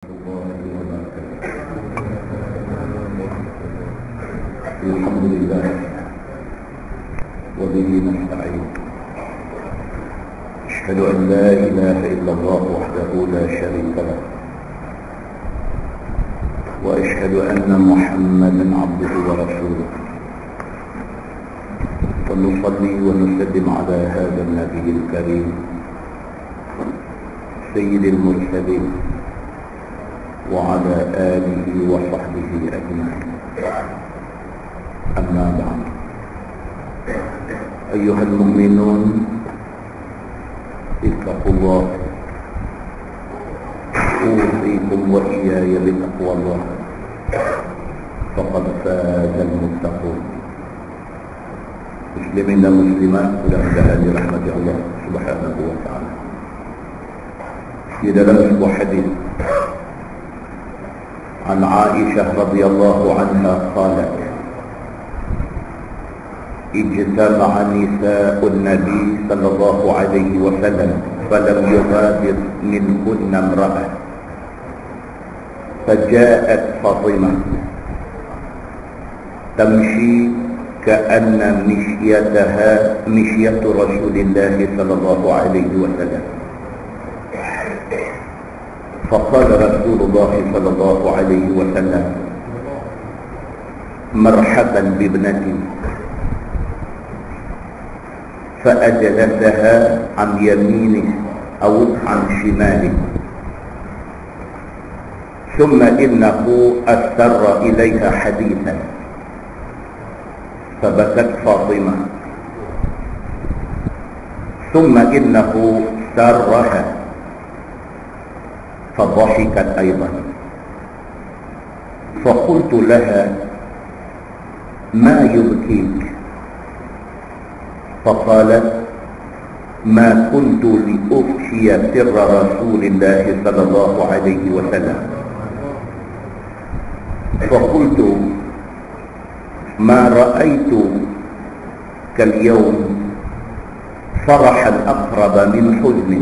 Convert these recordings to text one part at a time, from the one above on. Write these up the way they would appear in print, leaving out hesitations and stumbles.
الحمد لله وبه نستعين. أشهد أن لا إله إلا الله وحده لا شريك له، وأشهد أن محمدا عبده ورسوله، ونصلي ونسلم على هذا النبي الكريم سيد المرسلين وعلى آله وصحبه أجمعين. أما بعد، أيها المؤمنون اتقوا الله، أوصيكم وإياي بتقوى الله، فقد فاز المتقون. Muslimin dan muslimat mudah-mudahan dirahmati Allah Subhanahu wa taala. Di dalam sebuah hadis an Aisyah radhiyallahu anha qalat: اجتمع نساء النبي صلى الله عليه وسلم فلم يغادر منهن امرأة، فجاءت فاطمة تمشي كأن مشيتها مشية رسول الله صلى الله عليه وسلم، فقال رسول الله صلى الله عليه وسلم: مرحبا بابنتي، فأجلسها عن يمينه أو عن شماله، ثم إنه أسر إليها حديثا فبكت فاطمة، ثم إنه سرها فضحكت أيضا، فقلت لها: ما يبكيك؟ فقالت: ما كنت لأفشي سر رسول الله صلى الله عليه وسلم. فقلت: ما رأيت كاليوم فرحا أقرب من حزن.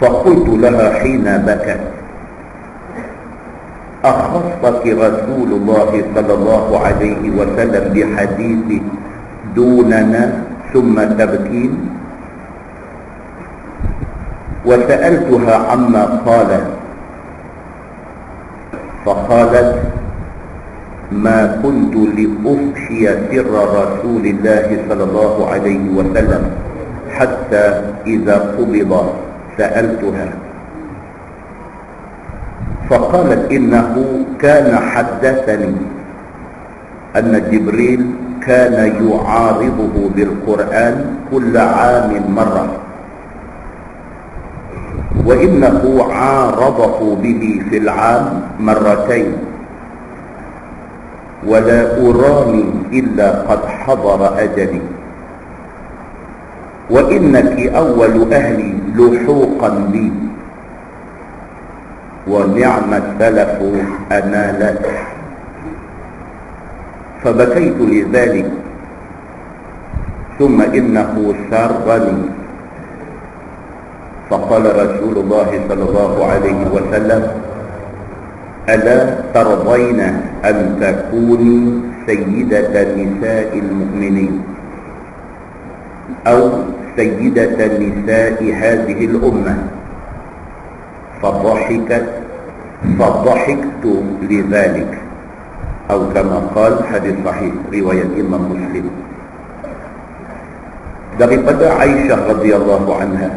فقلت لها حين بكت: أخصك رسول الله صلى الله عليه وسلم بحديثه دوننا ثم تبكين؟ وسألتها عما قال، فقالت: ما كنت لأفشي سر رسول الله صلى الله عليه وسلم حتى إذا قبض سألتها، فقالت: إنه كان حدثني أن جبريل كان يعارضه بالقرآن كل عام مرة، وإنه عارضه به في العام مرتين، ولا أراني إلا قد حضر أجلي، وإنك أول أهلي لحوقا بي، ونعم السلف أنا لك. فبكيت لذلك، ثم إنه سرني، فقال رسول الله صلى الله عليه وسلم: ألا ترضين أن تكوني سيدة نساء المؤمنين أو سيدة نساء هذه الأمة؟ فضحكت لذلك، أو كما قال. Hadis sahih riwayat Imam Muslim. Daripada Aisyah radhiyallahu anha,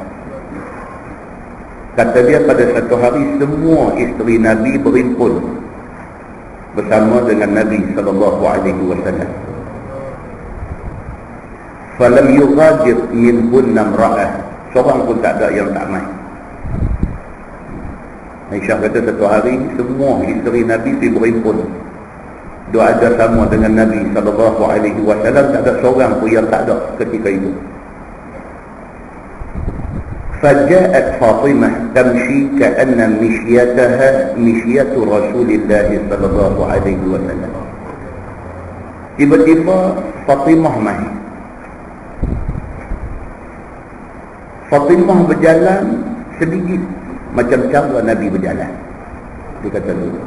kata dia, pada satu hari semua isteri Nabi berhimpun bersama dengan Nabi sallallahu alaihi wasallam. Falam yughadir minhunna imra'ah, seorang pun tak ada yang tak mai. Aisyah kata satu hari semua isteri Nabi berhimpun, dia ada sama dengan Nabi sallallahu alaihi wasallam, tak ada seorang pun yang tak ada ketika itu. فجاءت فاطمة تمشي كأن مشيتها مشية رسول الله صلى الله عليه وسلم. Tiba-tiba Fatimah mai. Fatimah berjalan sedikit macam cara Nabi berjalan. Dia kata dulu,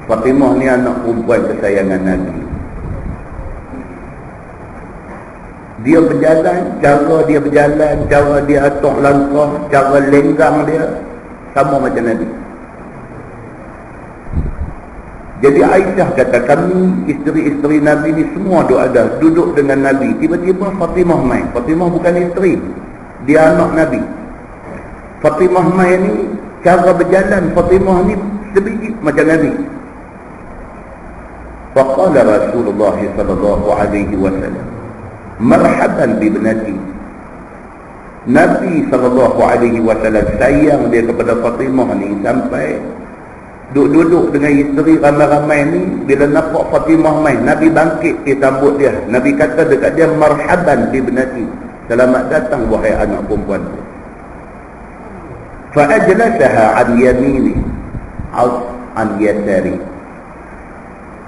Fatimah ni anak perempuan kesayangan Nabi. Dia berjalan, cara dia atur langkah, cara lenggang dia sama macam Nabi. Jadi Aisyah kata, kami isteri-isteri Nabi ni semua ada duduk dengan Nabi. Tiba-tiba Fatimah main. Fatimah bukan isteri, dia anak Nabi. Fatimah main ni, cara berjalan Fatimah ni sebiji macam Nabi. Faqala Rasulullah sallallahu alaihi wasallam, marhaban bibnati. Nabi sallallahu alaihi wasallam sayang dia kepada Fatimah ni sampai duduk-duduk dengan isteri ramai-ramai ni. Bila nampak Fatimah main, Nabi bangkit, dia sambut dia. Nabi kata dekat dia, marhaban bibnati, selamat datang wahai anak perempuan. Fa ajlasaha an yamini aw an yasari.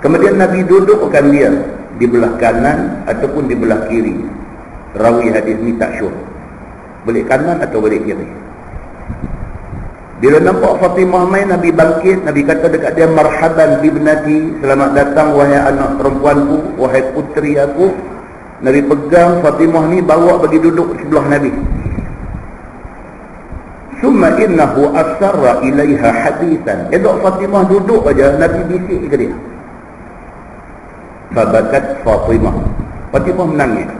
Kemudian Nabi dudukkan dia di belah kanan ataupun di belah kiri. Rawi hadis ni tak sure balik kanan atau balik kiri. Bila nampak Fatimah main, Nabi bangkit, Nabi kata dekat dia, marhaban bibnati, selamat datang wahai anak perempuanku, wahai puteri aku. Nabi pegang Fatimah ni, bawa bagi duduk sebelah Nabi. Summa innahu asarra ilaiha hadithan. Elok Fatimah duduk aja, Nabi bisik ke dia. Fabakat Fatimah. Fatimah menangis.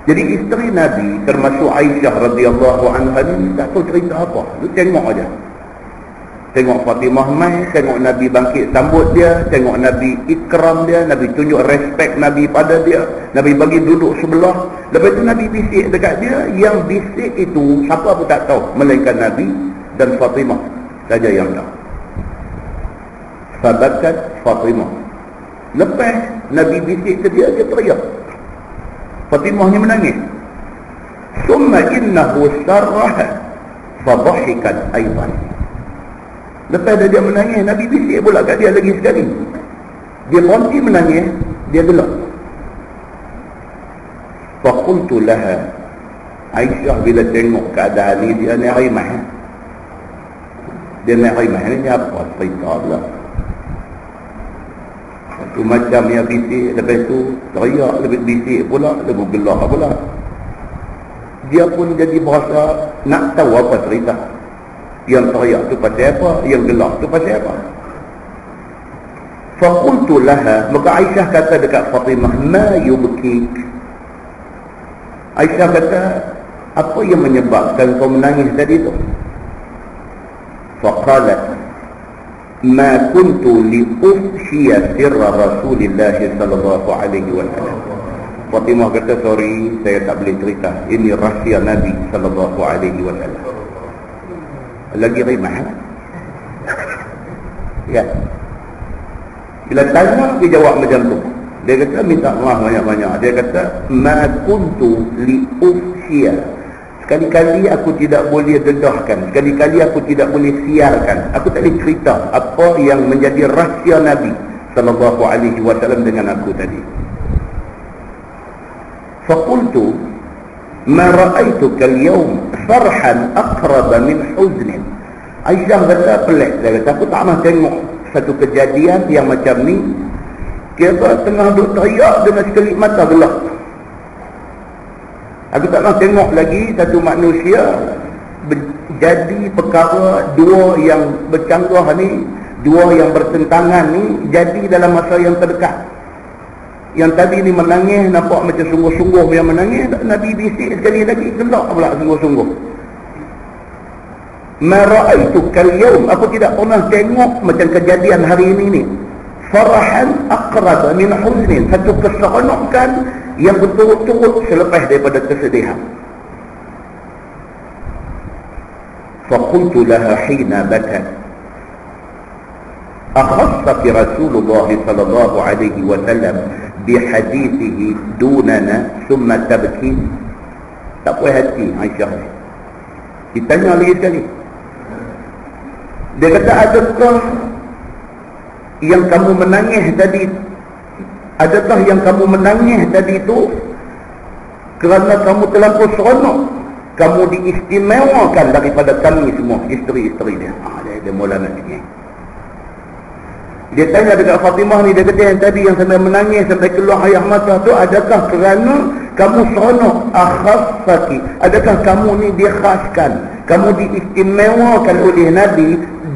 Jadi isteri Nabi termasuk Aisyah radhiyallahu anha ni tak tahu cerita apa. Dia tengok aja. Tengok Fatimah mai, tengok Nabi bangkit sambut dia, tengok Nabi ikram dia, Nabi tunjuk respect Nabi pada dia, Nabi bagi duduk sebelah. Lepas tu Nabi bisik dekat dia, yang bisik itu siapa pun tak tahu melainkan Nabi dan Fatimah saja yang tahu. Fabakat Fatimah. Lepas Nabi bisik ke dia, dia teriak. Fatimah ni menangis. Summa innahu sarraha fadhahikat aidan. Lepas dia menangis, Nabi bisik pula kat dia lagi sekali. Dia berhenti menangis, dia gelak. Faqultu laha, Aisyah bila tengok keadaan ni, dia naik haimah. Dia naik haimah ni apa cerita pula. Satu macam yang bisik, lepas tu teriak, lebih bisik pula, lebih gelak pula. Dia pun jadi berasa nak tahu apa cerita. Yang teriak tu pasal apa, yang gelak tu pasal apa. Faqultu laha, maka Aisyah kata dekat Fatimah, ma yubkik. Aisyah kata, apa yang menyebabkan kau menangis tadi tu? Faqalat, ma kuntu liufshiya sirra Rasulillah sallallahu alaihi wasallam. Fatimah kata, sorry, saya tak boleh cerita, ini rahsia Nabi sallallahu alaihi wasallam. Lagi rimah. Ya. Bila tanya, dia jawab macam tu. Dia kata minta maaf banyak-banyak. Dia kata, ma kuntu liufshiya. Sekali-kali aku tidak boleh dedahkan, sekali-kali aku tidak boleh siarkan, aku tak boleh cerita apa yang menjadi rahsia Nabi sallallahu alaihi wasallam dengan aku tadi. Faqultu ma ra'aituka al-yawm farhan aqrab min huznin. Aisyah kata pelik. Dia kata aku tak pernah tengok satu kejadian yang macam ni. Kira tengah duk teriak dengan sekelip mata gelap. Aku tak pernah tengok lagi satu manusia jadi perkara dua yang bercanggah ni, dua yang bertentangan ni jadi dalam masa yang terdekat. Yang tadi ni menangis, nampak macam sungguh-sungguh yang menangis, Nabi bisik sekali lagi, gelak pula sungguh-sungguh. Ma ra'aituka al-yawm, aku tidak pernah tengok macam kejadian hari ini ni. Farahan aqrab min huznin, satu keseronokan yang berturut-turut selepas daripada kesedihan. Faqultu laha hina bakat, akhassaki Rasulullah sallallahu alaihi wasallam bihadithihi dunana thumma tabki. Tak puas hati Aisyah. Ditanya lagi sekali. Dia kata, adakah yang kamu menangis tadi, adakah yang kamu menangis tadi itu kerana kamu terlampau seronok, kamu diistimewakan daripada kami semua, isteri-isteri dia. Dia mula nak cengeng. Dia tanya dekat Fatimah ni, dia kata yang tadi yang sampai menangis, sampai keluar air mata tu, adakah kerana kamu seronok? Akhassaki, adakah kamu ni dikhaskan, kamu diistimewakan oleh Nabi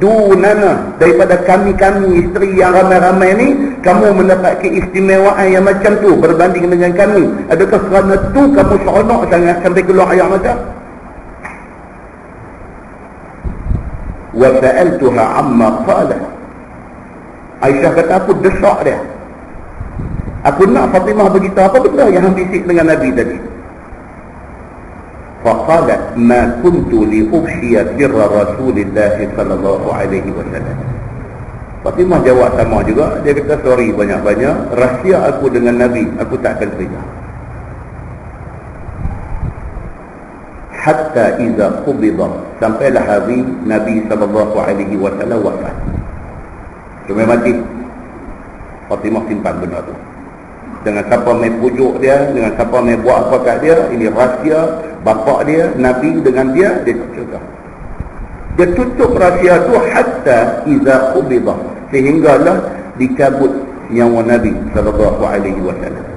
dunana, daripada kami-kami isteri yang ramai-ramai ni, kamu mendapat keistimewaan yang macam tu berbanding dengan kami. Adakah kerana tu kamu seronok sangat sampai keluar air mata? Wa sa'altuha amma qalat. Aisyah kata, aku desak dia. Aku nak Fatimah beritahu apa benda yang hang bisik dengan Nabi tadi. Faqalat ma kuntu li ufshiya sirra Rasulillah sallallahu alaihi wasallam. Fatimah jawab sama juga. Dia kata, sorry banyak-banyak, rahsia aku dengan Nabi aku tak akan cerita. Hatta iza qubida, sampailah hari Nabi sallallahu alaihi wasallam wafat. Cuma mati. Fatimah simpan benda tu. Dengan siapa mai pujuk dia, dengan siapa mai buat apa kat dia, ini rahsia bapa dia, Nabi dengan dia cerita. Dia tutup rahsia tu hatta iza qubida, sehinggalah dicabut nyawa Nabi sallallahu alaihi wasallam.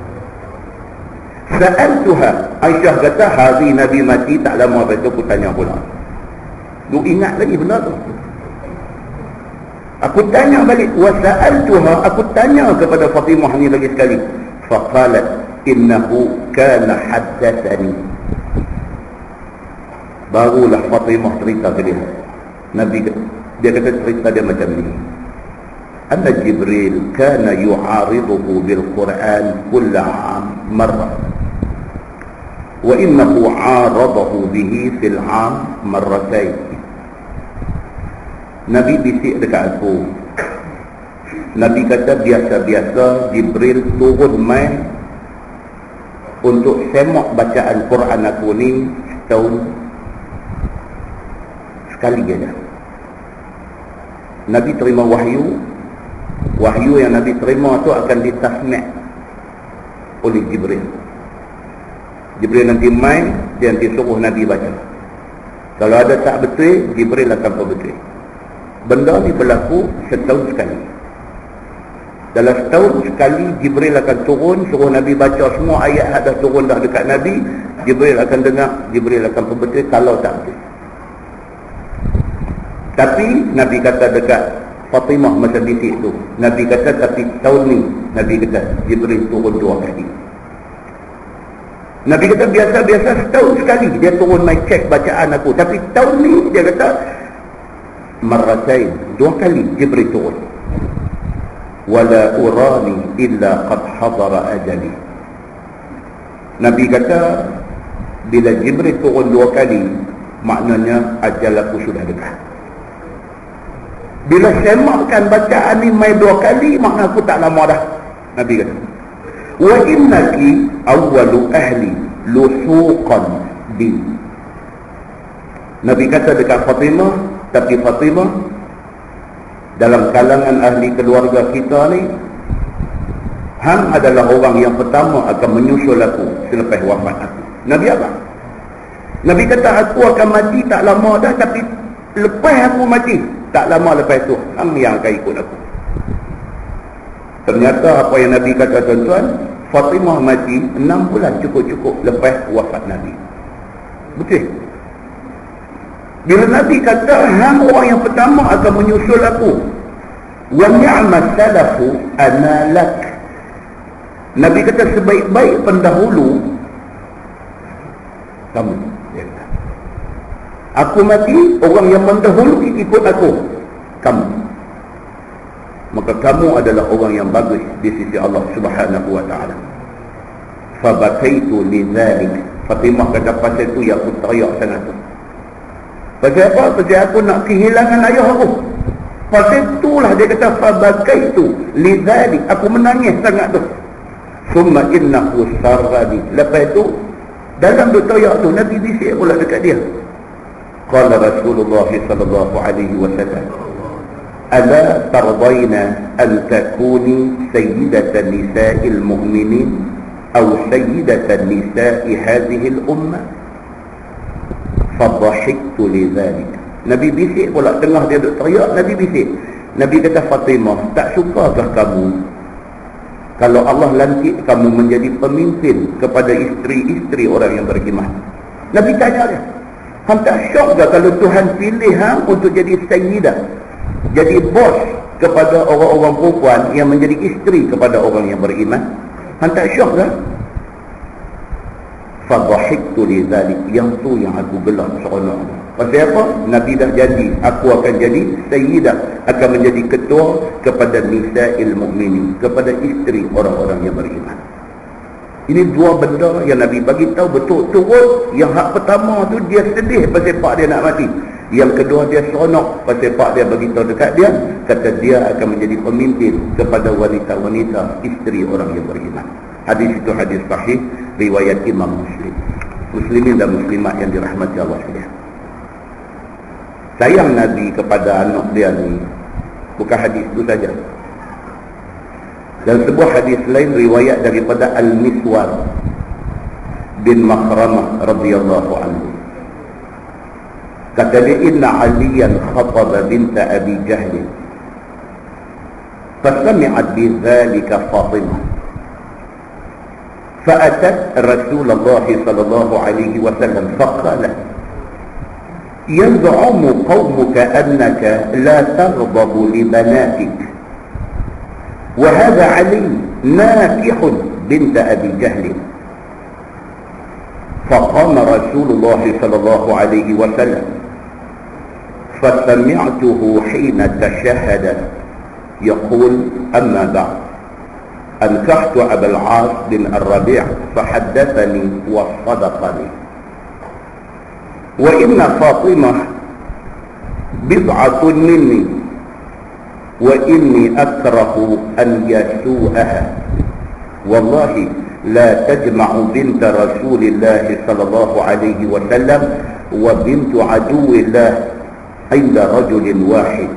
Sa'altuha, Aisyah kata, hari Nabi mati tak lama lepas tu aku tanya pula. Lu ingat lagi benda tu? Aku tanya balik, wa sa'altuha, aku tanya kepada Fatimah ni lagi sekali. Faqalat innahu kana haddathani. Barulah Fatimah cerita ke dia. Nabi dia kata cerita dia macam ni. Anna Jibril kana yu'ariduhu bil Quran kull 'am marrah. Wa innahu 'aradahu bihi fil 'am marratayn. Nabi bisik dekat aku. Nabi kata biasa-biasa Jibril turun main untuk semak bacaan Quran aku ni setahun sekali saja. Nabi terima wahyu. Wahyu yang Nabi terima tu akan ditasmi' oleh Jibril. Jibril nanti main, dia nanti suruh Nabi baca. Kalau ada tak betul, Jibril akan perbetul. Benda ni berlaku setahun sekali. Dalam setahun sekali Jibril akan turun, suruh Nabi baca semua ayat yang dah turun dah dekat Nabi. Jibril akan dengar, Jibril akan perbetul kalau tak betul. Tapi Nabi kata dekat Fatimah masa bisik tu, Nabi kata tapi tahun ni Nabi kata Jibril turun 2 kali. Nabi kata biasa-biasa setahun sekali dia turun mai cek bacaan aku, tapi tahun ni dia kata marratain, 2 kali Jibril turun. Wala urani illa qad hadara ajali. Nabi kata bila Jibril turun 2 kali, maknanya ajal aku sudah dekat. Bila semakkan bacaan ni mai 2 kali, makna aku tak lama dah. Nabi kata, wa innaki awwalu ahli luhuqan bi. Nabi kata dekat Fatimah, tapi Fatimah dalam kalangan ahli keluarga kita ni, hang adalah orang yang pertama akan menyusul aku selepas wafat aku. Nabi apa? Nabi kata aku akan mati tak lama dah, tapi lepas aku mati tak lama lepas tu hang yang akan ikut aku. Ternyata apa yang Nabi kata tuan-tuan, Fatimah mati 6 bulan cukup-cukup lepas wafat Nabi. Betul? Bila Nabi kata hang orang yang pertama akan menyusul aku, wa ni'mat salafu ana lak. Nabi kata sebaik-baik pendahulu kamu. Aku mati, orang yang mendahului ikut aku kamu. Maka kamu adalah orang yang bagus di sisi Allah Subhanahu wa taala. Fa bakaitu lidzalik. Fatimah kata pasal itu yang aku teriak sangat tu. Pasal apa? Pasal aku nak kehilangan ayah aku. Pasal itulah dia kata fabakaitu lidzalik, aku menangis sangat tu. Summa innahu sarrani. Lepas tu dalam duk teriak tu Nabi bisik pula dekat dia. Qala Rasulullah sallallahu alaihi wasallam, ala tardaina an takuni sayyidatan nisa'il mu'minin atau sayyidatan nisa'i hadhihi al-ummah. Fadhahiktu lidhalik. Nabi bisik pula, tengah dia duk teriak, Nabi bisik. Nabi kata, Fatimah, tak sukakah kamu kalau Allah lantik kamu menjadi pemimpin kepada isteri-isteri orang yang beriman? Nabi tanya dia, hang tak syok ke kalau Tuhan pilih hang untuk jadi sayyidah, jadi bos kepada orang-orang perempuan yang menjadi isteri kepada orang yang beriman? Hang tak syok ke? Fadhahiktu lidhalik. Yang tu yang aku gelak seronok. Pasal apa? Nabi dah janji, aku akan jadi sayyidah, akan menjadi ketua kepada nisa'il mu'minin, kepada isteri orang-orang yang beriman. Ini dua benda yang Nabi bagi tahu betul-betul. Yang hak pertama tu dia sedih pasal pak dia nak mati. Yang kedua dia seronok pasal pak dia bagi tahu dekat dia, kata dia akan menjadi pemimpin kepada wanita-wanita isteri orang yang beriman. Hadis itu hadis sahih riwayat Imam Muslim. Muslimin dan muslimat yang dirahmati Allah sekalian. Sayang Nabi kepada anak dia ni bukan hadis itu saja. Dan sebuah hadis lain riwayat daripada Al-Miswar bin Makhramah radhiyallahu anhu. Kata dia, inna Aliyan khataba binta Abi Jahl. Fasami'at bidhalika Fatimah. فأتت رسول الله صلى الله عليه وسلم فقالت يزعم قومك أنك لا تغضب لبناتك وهذا علي ناكح بنت أبي جهل. فقام رسول الله صلى الله عليه وسلم فسمعته حين تشهد يقول أما بعد أنكحت أبا العاص بن الربيع فحدثني وصدقني وإن فاطمة بضعة مني وإني أكره أن يسوءها والله لا تجمع بنت رسول الله صلى الله عليه وسلم وبنت عدو الله عند رجل واحد.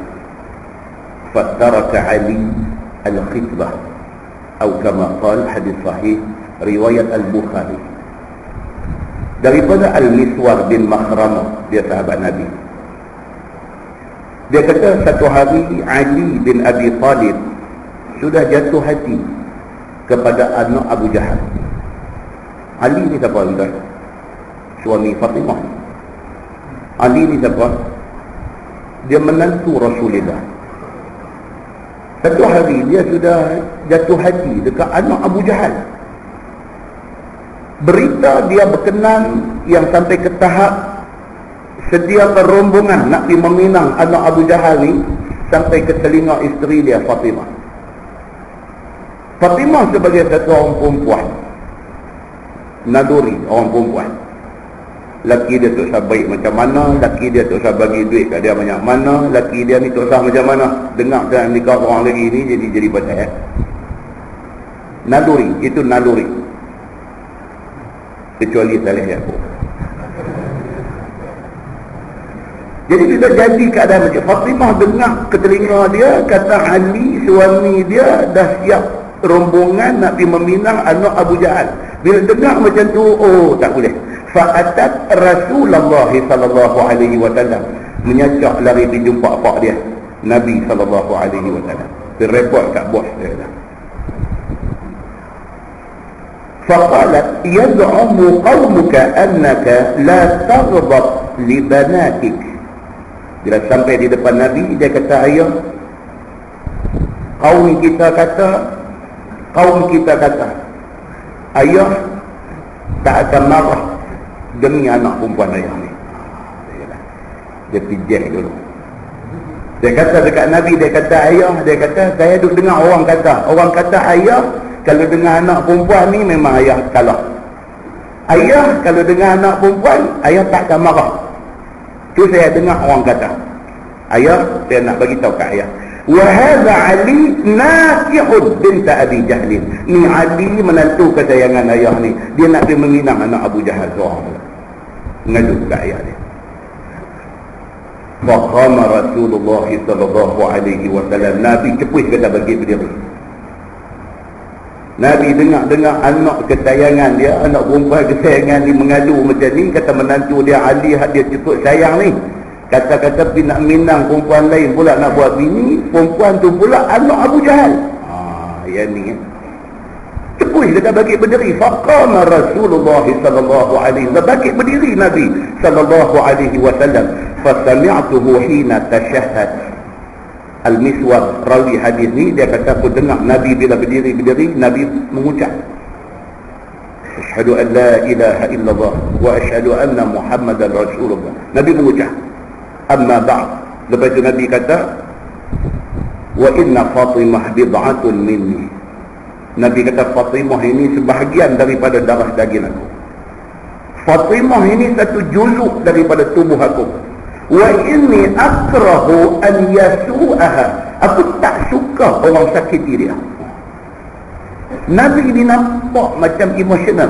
فترك علي الخطبة atau kama qala, hadis sahih riwayat Al-Bukhari. Daripada Al-Miswar bin Makhramah, dia sahabat Nabi. Dia kata satu hari Ali bin Abi Talib sudah jatuh hati kepada anak Abu Jahal. Ali ni siapa tuan? Suami Fatimah. Ali ni siapa? Dia menantu Rasulullah. Satu hari dia sudah jatuh hati dekat anak Abu Jahal. Berita dia berkenan yang sampai ke tahap sediakan rombongan nak pergi meminang anak Abu Jahal ni sampai ke telinga isteri dia Fatimah. Fatimah sebagai satu orang perempuan naduri, orang perempuan, laki dia tak usah baik macam mana, laki dia tak usah bagi duit kat dia banyak mana, laki dia ni tak usah macam mana, dengar dan nikah orang lagi ni jadi pasal naluri, itu naluri, kecuali Saleh Yaakob. Jadi bila jadi keadaan macam Fatimah dengar ke telinga dia kata Ali suami dia dah siap rombongan nak pergi meminang anak Abu Jahal. Bila dengar macam tu, oh tak boleh. Fa'atat Rasulullah sallallahu alaihi wasallam, menyacak lari pergi jumpa pak dia Nabi sallallahu alaihi wasallam. Dia report kat bos dia dah. Faqalat yaz'umu qaumuka annaka la taghdab li banatik. Bila sampai di depan Nabi, dia kata, ayah, kaum kita kata ayah tak akan marah demi anak perempuan ayah ni. Dia pijak dulu. Dia kata dekat Nabi, dia kata ayah, dia kata saya duk dengar orang kata ayah kalau dengar anak perempuan ni memang ayah kalah. Ayah kalau dengar anak perempuan ayah tak akan marah. Tu saya dengar orang kata. Ayah, saya nak bagi tahu kat ayah, wa hadza Ali nakihun bint Abi Jahl. Ni Ali menantu kesayangan ayah ni, dia nak pergi meminang anak Abu Jahal seorang. Ngadu kat ayah dia. Faqama Rasulullah sallallahu alaihi wasallam, Nabi cepus kata bagi berdiri. Nabi dengar anak kesayangan dia, anak perempuan kesayangan dia mengadu macam ni, kata menantu dia Ali dia cukup sayang ni. Kata-kata pergi nak minang perempuan lain pula nak buat bini, perempuan tu pula anak Abu Jahal. Yang ni tepus dekat bangkit berdiri. Faqama Rasulullah sallallahu alaihi wasallam, bangkit berdiri Nabi sallallahu alaihi wasallam. Fasami'tuhu hina tashahhad. Al-Miswar rawi hadis ni, dia kata aku dengar Nabi bila berdiri Nabi mengucap asyhadu an la ilaha illallah wa asyhadu anna Muhammadar Rasulullah. Nabi mengucap amma ba'd. Lepas itu Nabi kata wa inna Fatimah bid'atun minni. Nabi kata Fatimah ini sebahagian daripada darah daging aku. Fatimah ini satu juluk daripada tubuh aku. Wa inni akrahu an yasu'aha. Aku tak suka orang sakiti dia. Nabi ini nampak macam emosional.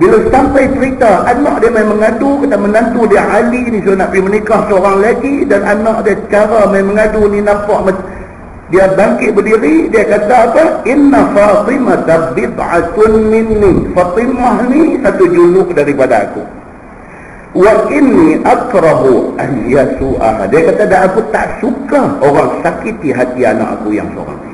Bila sampai cerita anak dia main mengadu, kata menantu dia Ali ni suruh nak pergi menikah seorang lelaki, dan anak dia cara main mengadu ni nampak macam dia bangkit berdiri, dia kata apa? Inna Fatimah bid'atun minni. Fatimah ni satu juluk daripada aku. Wa inni akrahu an yasu'aha. Dia kata dah aku tak suka orang sakiti hati anak aku yang seorang ni.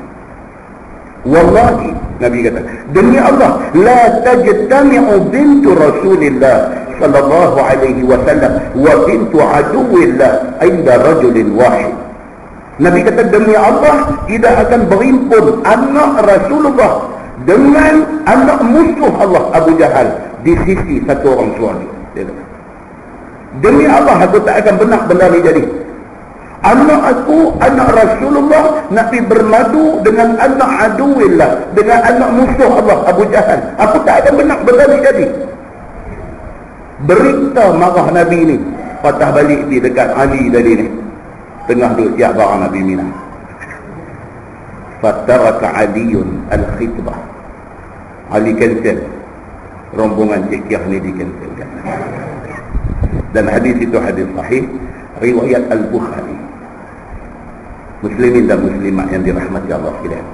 Wallahi, Nabi kata, demi Allah, la tajtami'u bintu Rasulillah sallallahu alaihi wasallam wa bintu aduwillah inda rajulin wahid. Nabi kata demi Allah, tidak akan berimpun anak Rasulullah dengan anak musuh Allah Abu Jahal di sisi satu orang suami. Dia kata, demi Allah aku tak akan benak benda ni jadi. Anak aku, anak Rasulullah nak pergi bermadu dengan anak aduwillah, dengan anak musuh Allah Abu Jahal. Aku tak akan benak benda ni jadi. Berita marah Nabi ni patah balik di dekat Ali tadi ni, tengah duduk siap barang Nabi minang. Fataraka Aliyun al-khitbah. Ali cancel rombongan cekiah ni, dicancelkan. Dan hadis itu hadis sahih riwayat Al-Bukhari. Muslimin dan muslimat yang dirahmati Allah sekalian.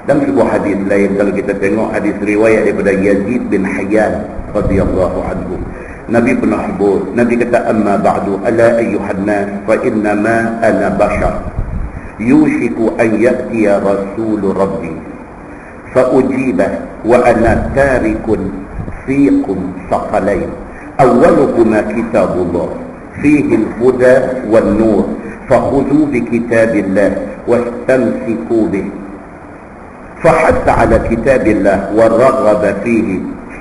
Dan sebuah hadis lain, kalau kita tengok hadis riwayat daripada Yazid bin Hayyan radhiyallahu anhu, Nabi pernah sebut, Nabi kata amma ba'du ala ayyuhan nas fa innama ana bashar yushiku an ya'tiya rasul rabbi fa ujibah wa ana tarikun fiikum saqalain awwaluhuma kitabullah fihi al-huda wan-nur fakhudhu bi kitabillah wastamsiku bih. فحث على كتاب الله ورغب فيه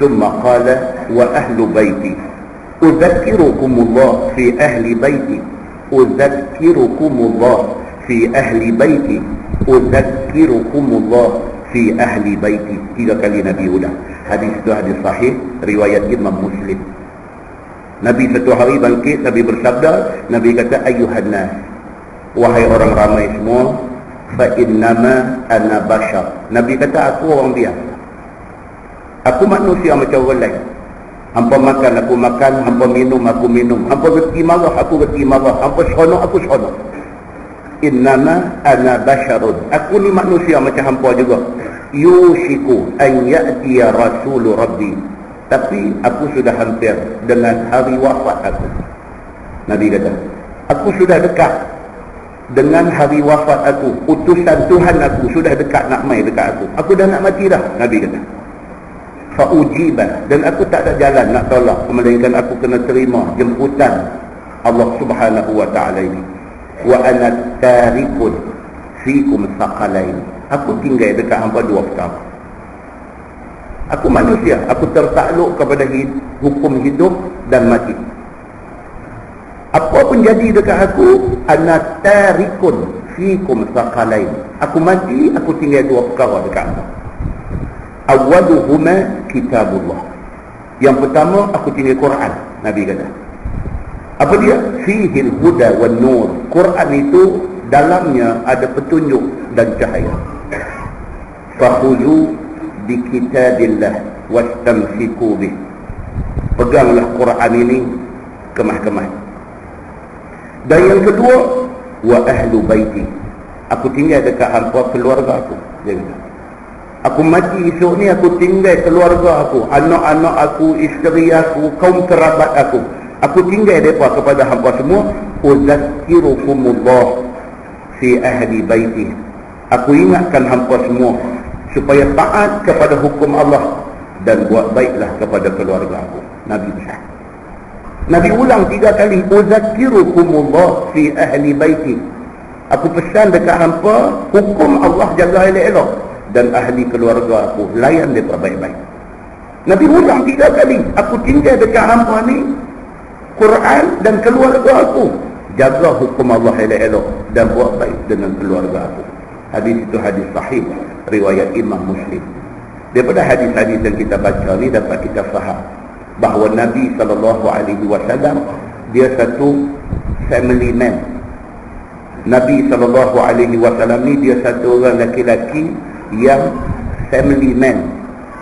ثم قال وأهل بيتي أذكركم الله في أهل بيتي أذكركم الله في أهل بيتي أذكركم الله في أهل بيتي. 3 kali Nabi ulang. Hadis itu hadis sahih riwayat Imam Muslim. Nabi satu hari bangkit, Nabi bersabda, Nabi kata ayyuhan nas, wahai orang ramai semua, fa innama ana bashar. Nabi kata aku orang biasa, aku manusia macam orang lain. Hampa makan aku makan, hampa minum aku minum, hampa reti marah aku reti marah, hampa seronok aku seronok. Innama ana basharun, aku ni manusia macam hampa juga. Yushiku an ya'tiya rasul rabbi, tapi aku sudah hampir dengan hari wafat aku. Nabi kata aku sudah dekat dengan hari wafat aku, utusan Tuhan aku sudah dekat nak mai dekat aku. Aku dah nak mati dah, Nabi kata. Fa'ujibah, dan aku tak ada jalan nak tolak, melainkan aku kena terima jemputan Allah Subhanahu wa ta'ala ini. Wa ana tarikun fikum saqalain, aku tinggal dekat hangpa 2 perkara. Aku manusia, aku tertakluk kepada hukum hidup dan mati. Apa pun jadi dekat aku, ana tarikun fikum saqalain, aku mati, aku tinggal 2 perkara dekat aku. Awwaluhuma kitabullah, yang pertama aku tinggal Quran. Nabi kata apa dia? Fihil huda wan nur, Quran itu dalamnya ada petunjuk dan cahaya. Fakhudhu bi kitabillah wastamsiku bih, peganglah Quran ini kemah-kemah. Dan yang kedua, wa ahlu baiti, Aku tinggal dekat hampa keluarga aku. Dia kata, aku mati esok ni, aku tinggal keluarga aku, anak-anak aku, isteri aku, kaum kerabat aku. Aku tinggal mereka kepada hampa semua. Uzakkirukumullah fi ahli baiti. Aku ingatkan hampa semua supaya taat kepada hukum Allah dan buat baiklah kepada keluarga aku. Nabi besar. Nabi ulang 3 kali. Uzakkirukumullah fi ahli baiti. Aku pesan dekat hampa hukum Allah jaga elok-elok, dan ahli keluarga aku layan mereka baik-baik. Nabi ulang 3 kali. Aku tinggal dekat hampa ni, Quran dan keluarga aku, jaga hukum Allah elok-elok dan buat baik dengan keluarga aku. Hadis itu hadis sahih riwayat Imam Muslim. Daripada hadis-hadis yang kita baca ni dapat kita faham bahawa Nabi SAW dia satu family man. Nabi SAW ni dia satu orang lelaki yang family man.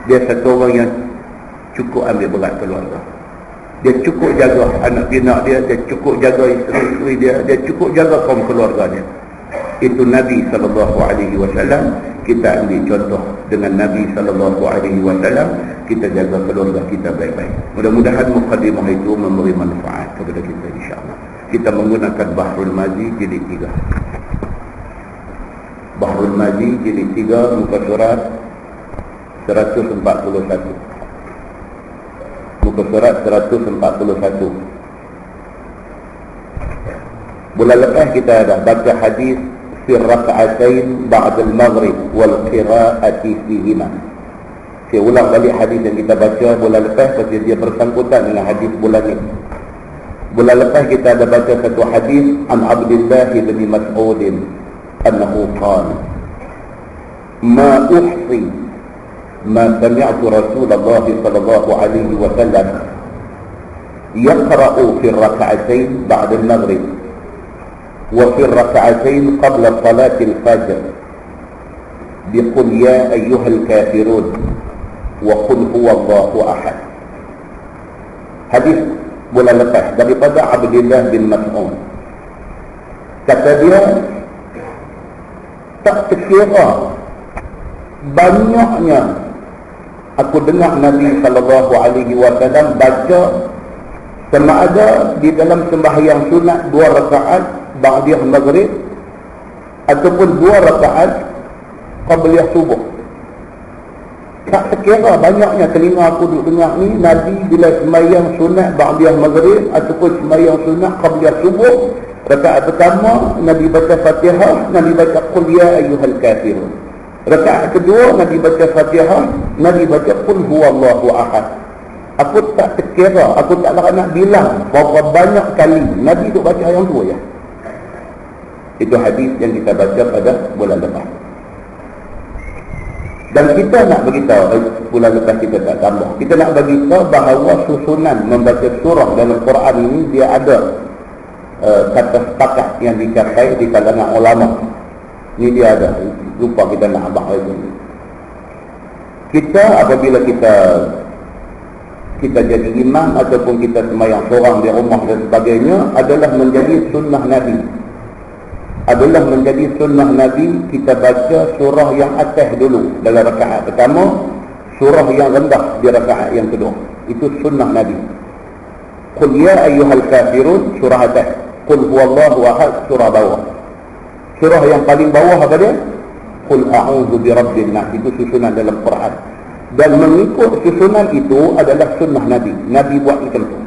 Dia satu orang yang cukup ambil berat keluarga. Dia cukup jaga anak pinak dia, dia cukup jaga isteri-isteri dia cukup jaga kaum keluarga dia. Itu Nabi SAW. Kita ambil contoh dengan Nabi SAW. Kita jaga keluarga kita baik-baik. Mudah-mudahan mukadimah itu memberi manfaat kepada kita, insyaAllah. Kita menggunakan Bahrul Mazi jilid 3. Bahrul Mazi jilid 3, muka surat 141. Muka surat 141. Bulan lepas kita ada baca hadis fi raka'atain ba'da al-maghrib wal qira'ati fihima. Saya ulang balik hadis yang kita baca bulan lepas pasal dia bersangkutan dengan hadis bulan ini. Bulan lepas kita ada baca satu hadis an Abdullah bin Mas'ud annahu qala ma uhsi ma sami'tu Rasulullah sallallahu alaihi wasallam yaqra'u fi raka'atain ba'da al-maghrib وفي الركعتين قبل صلاة الفجر بقل يا أيها الكافرون وقل هو الله أحد. Hadis bulan lepas daripada Abdullah bin Mas'ud. Kata dia, tak terkira banyaknya aku dengar Nabi SAW baca sama ada di dalam sembahyang sunat 2 rakaat ba'diyah maghrib ataupun 2 rakaat qabliyah subuh. Tak terkira banyaknya telinga aku duduk dengar ni Nabi bila sembahyang sunat ba'diyah maghrib ataupun sembahyang sunat qabliyah subuh, rakaat pertama Nabi baca Fatihah, Nabi baca qul ya ayyuhal kafirun. Rakaat kedua Nabi baca Fatihah, Nabi baca qul huwallahu ahad. Aku tak terkira, aku tak nak bilang berapa banyak kali Nabi duk baca yang tu ya. Itu hadis yang kita baca pada bulan lepas. Dan kita nak beritahu, bulan lepas kita tak tambah, kita nak beritahu bahawa susunan membaca surah dalam Quran ini dia ada kata sepakat yang dicapai di kalangan ulama. Ini dia ada, lupa kita nak abang lagi. Kita apabila kita jadi imam ataupun kita sembahyang seorang di rumah dan sebagainya, adalah menjadi sunnah Nabi. Adalah menjadi sunnah Nabi kita baca surah yang atas dulu dalam rakaat pertama, surah yang rendah di rakaat yang kedua. Itu sunnah Nabi. Qul ya ayyuhal kafirun, surah atas. Qul huwallahu ahad, surah bawah. Surah yang paling bawah apa dia? Qul a'udzu birabbin nas. Itu susunan dalam Quran. Dan mengikut susunan itu adalah sunnah Nabi. Nabi buat macam tu.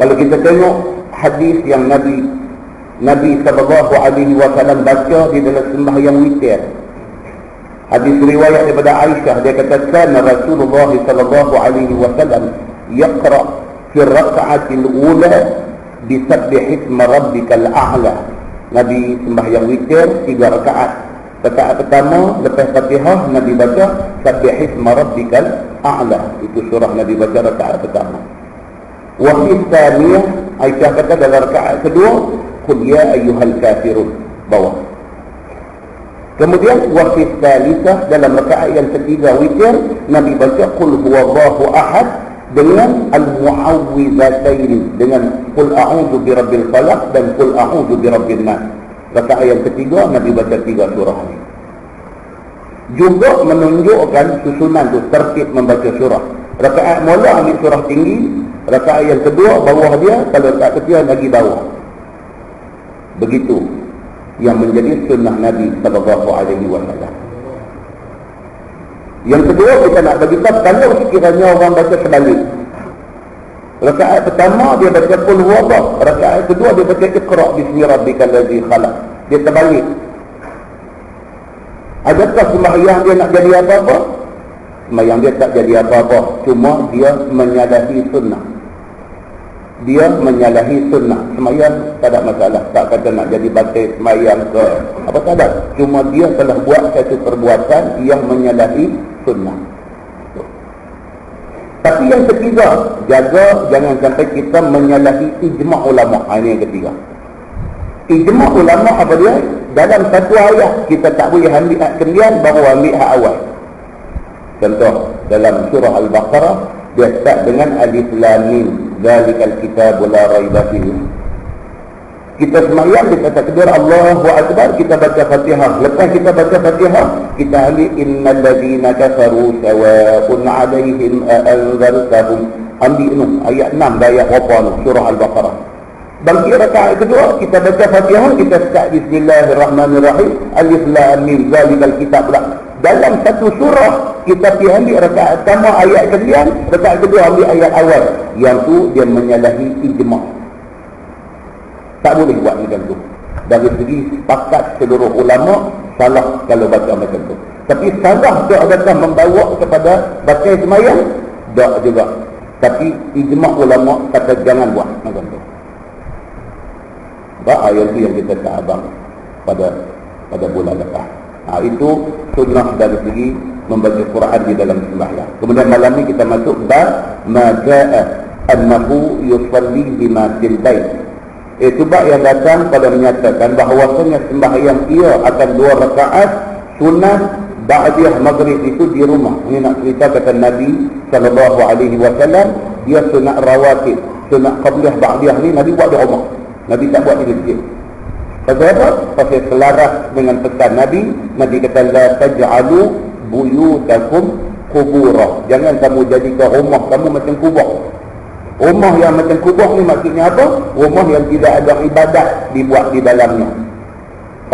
Kalau kita tengok hadis yang Nabi SAW baca di dalam sembahyang witir. Hadis riwayat daripada Aisyah, dia katakan Rasulullah SAW yaqra fi raka'atil ula bi sabbih isma rabbikal a'la. Nabi sembahyang witir 3 rakaat. Rakaat pertama lepas Fatihah Nabi baca sabbih isma rabbikal a'la. Itu surah Nabi baca rakaat pertama. Wa fi tsaniyah Aisyah kata dalam rakaat kedua qul ya ayyuhal kafirun, bawah. Kemudian wa fi tsalitsah dalam rakaat yang ketiga witir Nabi baca qul huwallahu ahad dengan al-mu'awwidzatain, dengan qul a'udzu birabbil falaq dan qul a'udzu birabbin nas. Rakaat yang ketiga Nabi baca 3 surah ni. Juga menunjukkan susunan tu, tertib membaca surah. Rakaat mula ambil surah tinggi, rakaat yang kedua bawah dia, kalau tak ketiga lagi bawah. Begitu yang menjadi sunnah Nabi sallallahu alaihi wasallam. Yang kedua kita nak bagi tahu, kalau sekiranya orang baca sebalik. Rakaat pertama dia baca qul huwallah, rakaat kedua dia baca iqra bismi rabbikal ladzi khalaq. Dia terbalik. Adakah sembahyang dia nak jadi apa-apa? Sembahyang dia tak jadi apa-apa, cuma dia menyalahi sunnah. Dia menyalahi sunnah. Sembahyang tak ada masalah, tak kata nak jadi batal sembahyang ke apa, tak ada. Cuma dia telah buat satu perbuatan yang menyalahi sunnah. Tapi yang ketiga, jaga jangan sampai kita menyalahi ijma' ulama. Ini yang ketiga. Ijma' ulama apa dia? Dalam satu ayat kita tak boleh ambil ayat kemudian baru ambil hak awal. Contoh dalam surah Al-Baqarah dia start dengan alif lam mim, zalikal kitabul la raiba fihi. Kita sembahyang kita takbir Allahu akbar, kita baca Fatihah. Lepas kita baca Fatihah, kita ambil innal ladzina kafaru sawa'un 'alaihim a'anzartahum. Ambil tu ayat 6 ayat berapa tu surah Al-Baqarah. Bangkit rakaat kedua, kita baca Fatihah, kita start bismillahirrahmanirrahim, alif lam mim, zalikal kitab pula. Dalam satu surah kita pergi ambil rakaat pertama ayat kalian, rakaat kedua ambil ayat awal. Yang tu dia menyalahi ijma'. Tak boleh buat macam tu. Dari segi sepakat seluruh ulama, salah kalau baca macam tu. Tapi salah tu adakah membawa kepada batal sembahyang? Tak juga. Tapi ijma' ulama kata jangan buat macam tu. Ayat itu yang kita tak abang pada bulan lepas. Itu sunnah dari segi membaca Quran di dalam sembahyang. Kemudian malam ni kita masuk bab ma jaa annahu yusalli bima fil bait. Itu bab yang datang pada menyatakan bahawasanya sembahyang ia akan 2 rakaat sunat ba'diyah maghrib itu di rumah. Ini nak cerita kata Nabi sallallahu alaihi wasallam, dia sunat rawatib, sunat qabliyah ba'diyah ni Nabi buat di rumah. Nabi tak buat di masjid. Pasal apa? Pasal selaras dengan pesan Nabi. Nabi kata la taj'alu buyutakum qubura. Jangan kamu jadikan rumah kamu macam kubur. Rumah yang macam kubur ni maksudnya apa? Rumah yang tidak ada ibadat dibuat di dalamnya.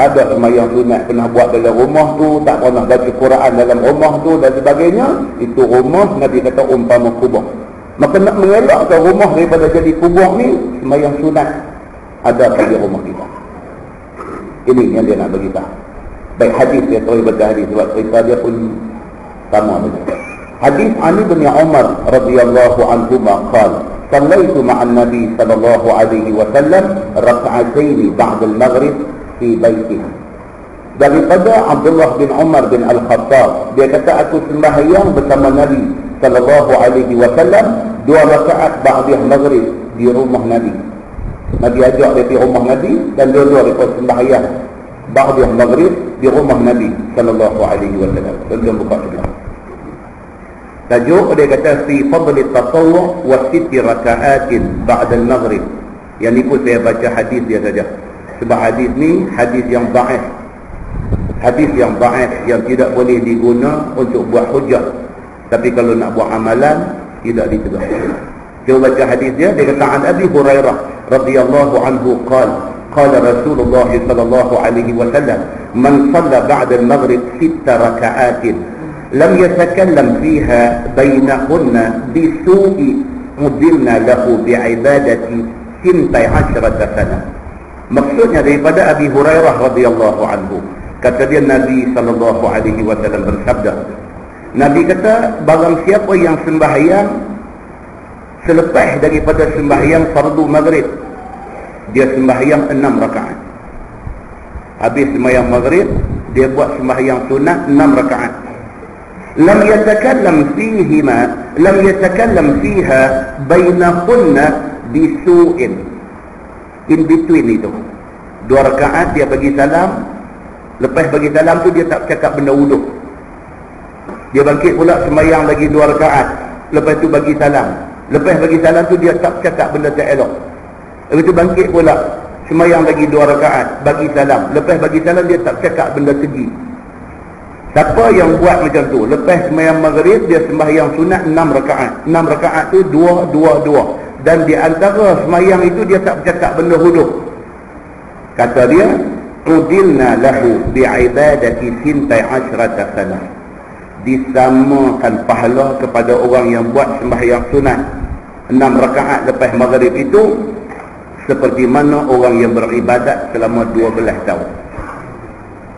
Tak ada sembahyang sunat pernah buat dalam rumah tu, tak pernah baca Quran dalam rumah tu dan sebagainya. Itu rumah Nabi kata umpama kubur. Maka nak mengelakkan rumah daripada jadi kubur ni, sembahyang sunat ada pada rumah kita. Ini yang dia nak bagi tahu. Baik, hadis dia terus baca hadis sebab cerita dia pun sama saja. Hadis Ali bin Umar radhiyallahu anhu qala sallaitu ma'an nabi sallallahu alaihi wasallam rak'ataini ba'da al-maghrib fi baitihi. Daripada Abdullah bin Umar bin Al-Khattab, dia kata aku sembahyang bersama Nabi sallallahu alaihi wasallam 2 rakaat ba'da maghrib di rumah Nabi. Nabi ajak dia pergi rumah Nabi dan dua-dua mereka sembahyang ba'da maghrib di rumah Nabi sallallahu alaihi wasallam. Tuan buka sebelah. Tajuk dia kata fi fadli tatawwu' wa 6 raka'atin ba'da al-maghrib. Yang ni pun saya baca hadis dia saja. Sebab hadis ni hadis yang dhaif. Hadis yang dhaif yang tidak boleh diguna untuk buat hujah. Tapi kalau nak buat amalan tidak dicegah. Kita baca hadis dia kata an Abi Hurairah radhiyallahu anhu qala qala Rasulullah sallallahu alaihi wasallam man shalla ba'da al-maghrib 6 raka'atin lam yatakallam fiha bainahunna bisu'i mudilna lahu bi'ibadati 12 sana. Maksudnya daripada Abi Hurairah radhiyallahu anhu, kata dia Nabi sallallahu alaihi wasallam bersabda, Nabi kata barang siapa yang sembahyang selepas daripada sembahyang fardu maghrib, dia sembahyang 6 rakaat. Habis sembahyang maghrib, dia buat sembahyang sunat 6 rakaat. Lam yatakallam fiha bainahunna bisu'in. In between itu 2 rakaat dia bagi salam. Lepas bagi salam tu dia tak cakap benda wuduk. Dia bangkit pula sembahyang lagi 2 rakaat. Lepas tu bagi salam. Lepas bagi salam tu dia tak cakap benda tak elok. Lepas tu bangkit pula Semayang lagi 2 rakaat, bagi salam. Lepas bagi salam dia tak cakap benda keji. Siapa yang buat macam tu, lepas semayang maghrib dia sembahyang sunat 6 rakaat. 6 rakaat tu 2, 2, 2. Dan di antara semayang itu dia tak bercakap benda hudud. Kata dia, udilna lahu bi'ibadati sintai asyrata sanah. Disamakan pahala kepada orang yang buat sembahyang sunat 6 rakaat lepas maghrib itu seperti mana orang yang beribadat selama 12 tahun.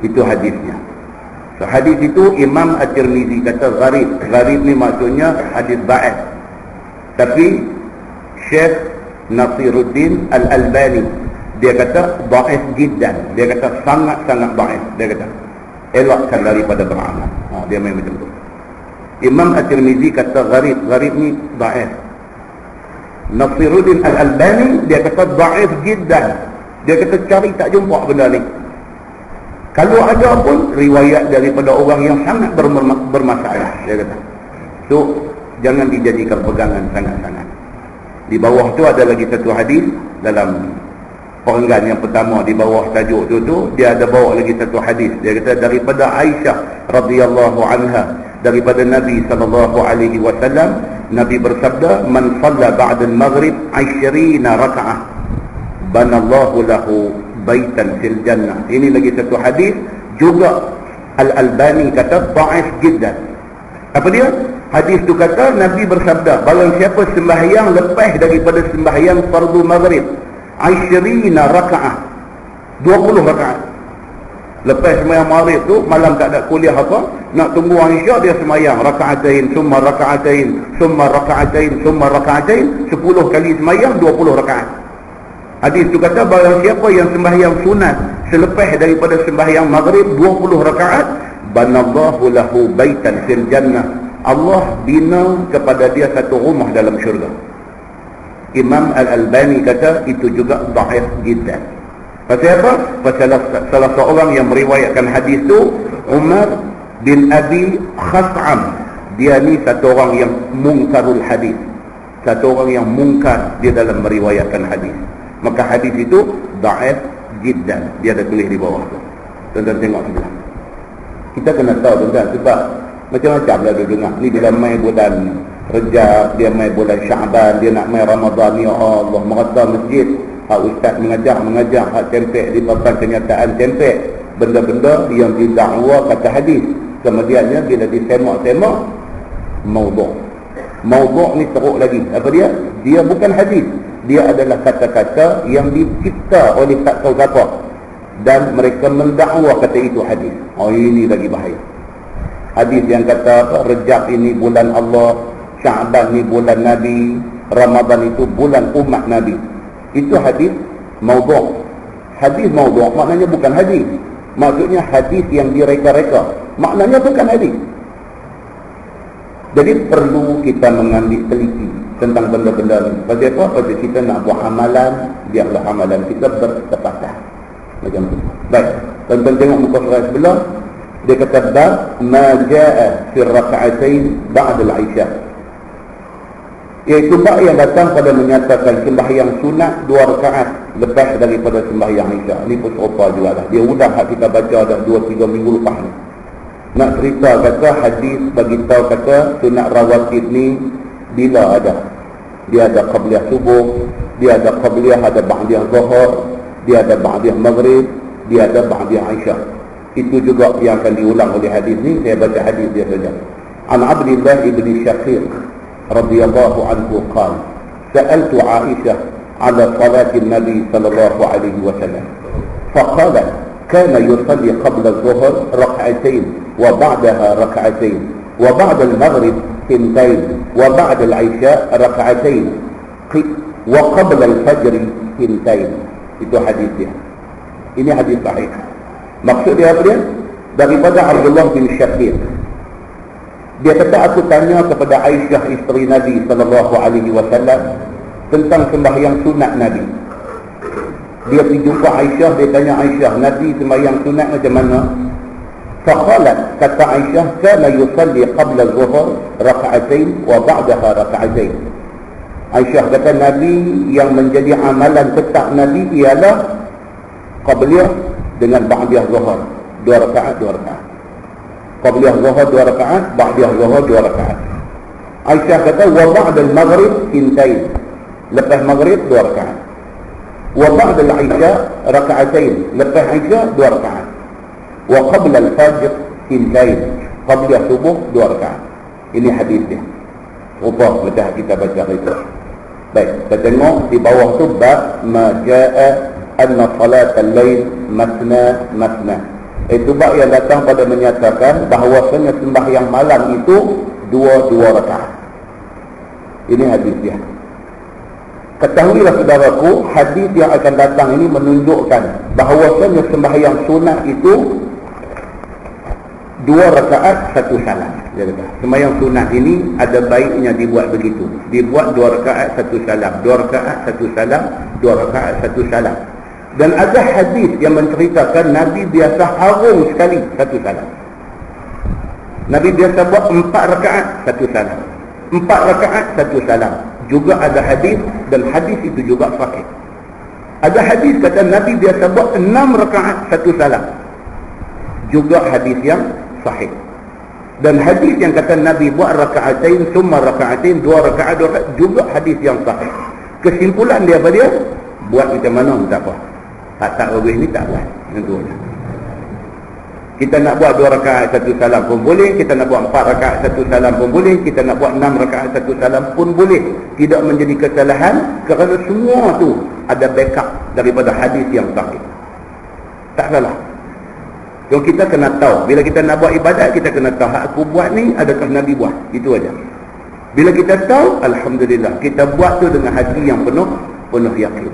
Itu hadisnya. So, hadis itu Imam At-Tirmizi kata gharib. Gharib ni maksudnya hadis da'if. Tapi Syekh Nasiruddin Al-Albani dia kata da'if jiddan. Dia kata sangat-sangat da'if. Dia kata elakkan daripada beramal. Dia main macam tu. Imam At-Tirmizi kata gharib. Gharib ni da'if. Nasiruddin Al-Albani dia kata da'if jiddan. Dia kata cari tak jumpa benda ni. Kalau ada pun riwayat daripada orang yang sangat bermasalah, dia kata. So jangan dijadikan pegangan sangat-sangat. Di bawah tu ada lagi satu hadis dalam perenggan yang pertama, di bawah tajuk tu dia ada bawa lagi satu hadis. Dia kata daripada Aisyah radhiyallahu anha, daripada Nabi sallallahu alaihi wasallam, Nabi bersabda, man shalla ba'da al-maghrib 20 raka'ah banallahu lahu baitan fil jannah. Ini lagi satu hadis juga Al-Albani kata da'if jiddan. Apa dia? Hadis tu kata Nabi bersabda, barang siapa sembahyang lepas daripada sembahyang fardu maghrib 20 raka'ah, 20 rakaat. Lepas sembahyang maghrib tu malam tak ada kuliah apa, nak tunggu Aisyah dia sembahyang raka'atain, summa raka'atain, summa raka'atain, summa raka'atain, 10 kali sembahyang 20 rakaat. Hadis tu kata barang siapa yang sembahyang sunat selepas daripada sembahyang maghrib 20 rakaat, banallahu lahu baitan fil jannah. Allah bina kepada dia satu rumah dalam syurga. Imam Al-Albani kata itu juga dhaif jiddan. Pasal apa? Pasal salah seorang yang meriwayatkan hadis tu Umar bin Abi Khas'am. Dia ni satu orang yang mungkarul hadis. Satu orang yang mungkar dia dalam meriwayatkan hadis. Maka hadis itu dhaif jiddan. Dia ada tulis di bawah tu. Tuan-tuan tengok sebelah. Kita kena tahu tuan-tuan, sebab macam-macam lah dia dengar. Ni bila main bulan Rejab, dia main bulan Syaban, dia nak main Ramadan, ya Allah, merata masjid. Ustaz mengajar, tempek di papan kenyataan, tempek benda-benda yang didakwa kata hadis. Kemudiannya bila disemak-semak, maudhu'. Maudhu' ni teruk lagi. Apa dia? Dia bukan hadis. Dia adalah kata-kata yang dicipta oleh tak tahu siapa, dan mereka mendakwa kata itu hadis. Ini lagi bahaya. Hadis yang kata apa? Rejab ini bulan Allah, Syaban ni bulan Nabi, Ramadan itu bulan umat Nabi. Itu hadis maudhu'. Hadis maudhu' maknanya bukan hadis. Maksudnya hadis yang direka-reka. Maknanya bukan hadis. Jadi perlu kita mengambil teliti tentang benda-benda ni. Pasal apa? Pasal kita nak buat amalan, biarlah amalan kita bertepatan. Macam tu. Baik. Tonton tengok muka surat sebelah. Dia kata bab ma jaa fi raka'atain ba'da al-'isya. Iaitu bab yang datang pada menyatakan sembahyang sunat 2 rakaat lepas daripada sembahyang Isya. Ini pun serupa juga lah. Dia udah kita baca dah 2-3 minggu lepas ni. Nak cerita kata hadis bagi tahu kata sunat rawatib ni bila ada. Dia ada qabliyah subuh, dia ada qabliyah, ada ba'diyah zuhur, dia ada ba'diyah maghrib, dia ada ba'diyah Isya. Itu juga yang akan diulang oleh hadis ni. Saya baca hadis dia saja. An Abdullah ibn Shaqiq radhiyallahu anhu qala sa'altu Aisyah ala salati Nabi sallallahu alaihi wasallam faqalat kana yusalli qabla adh-dhuhr rak'atayn wa ba'daha rak'atayn wa ba'da al-maghrib thintayn wa ba'da al-'isha rak'atayn wa qabla al-fajr thintayn. Itu hadis dia. Ini hadis sahih. Maksud dia apa dia? Daripada Abdullah bin Shaqiq. Dia kata aku tanya kepada Aisyah isteri Nabi sallallahu alaihi wasallam tentang sembahyang sunat Nabi. Dia pergi jumpa Aisyah, dia tanya Aisyah, Nabi sembahyang sunat macam mana? Faqalat, kata Aisyah, kana yusalli qabla az-zuhur raka'atain wa ba'daha raka'atain. Aisyah kata Nabi yang menjadi amalan tetap Nabi ialah Qabliyah dengan ba'diyah zuhur 2 rakaat 2 rakaat. Qabliyah zuhur 2 rakaat, ba'diyah zuhur 2 rakaat. Aisyah kata wa ba'dal maghrib intain, lepas maghrib 2 rakaat. Wa ba'dal isya raka'atain, lepas isya 2 rakaat. Wa qabla al-fajr intain, qabliyah subuh 2 rakaat. Ini hadis dia. Rupa lepas kita baca itu. Baik, kita tengok di bawah tu bab ma jaa anna salat al-lail masna masna. Itu bab yang datang pada menyatakan bahawasanya sembahyang malam itu 2 rakaat. Ini hadis dia. Ketahuilah saudaraku, hadis yang akan datang ini menunjukkan bahawasanya sembahyang sunat itu 2 rakaat 1 salam. Dia kata, sembahyang sunat ini ada baiknya dibuat begitu. Dibuat 2 rakaat 1 salam, 2 rakaat 1 salam, 2 rakaat 1 salam. Dan ada hadis yang menceritakan Nabi biasa harung sekali 1 salam. Nabi biasa buat 4 rakaat 1 salam, 4 rakaat 1 salam. Juga ada hadis, dan hadis itu juga sahih. Ada hadis kata Nabi biasa buat 6 rakaat 1 salam. Juga hadis yang sahih. Dan hadis yang kata Nabi buat rakaatain summa rakaatain 2 rakaat 2 rakaat juga hadis yang sahih. Kesimpulan dia apa dia? Buat macam mana tak apa. Tak lebih ni tak buat. Itu je. Kita nak buat 2 rakaat 1 salam pun boleh, kita nak buat 4 rakaat 1 salam pun boleh, kita nak buat 6 rakaat 1 salam pun boleh. Tidak menjadi kesalahan kerana semua tu ada backup daripada hadis yang sahih. Tak salah. Jadi kita kena tahu, bila kita nak buat ibadat, kita kena tahu hak aku buat ni adakah Nabi buat. Itu aja. Bila kita tahu, alhamdulillah, kita buat tu dengan hati yang penuh yakin.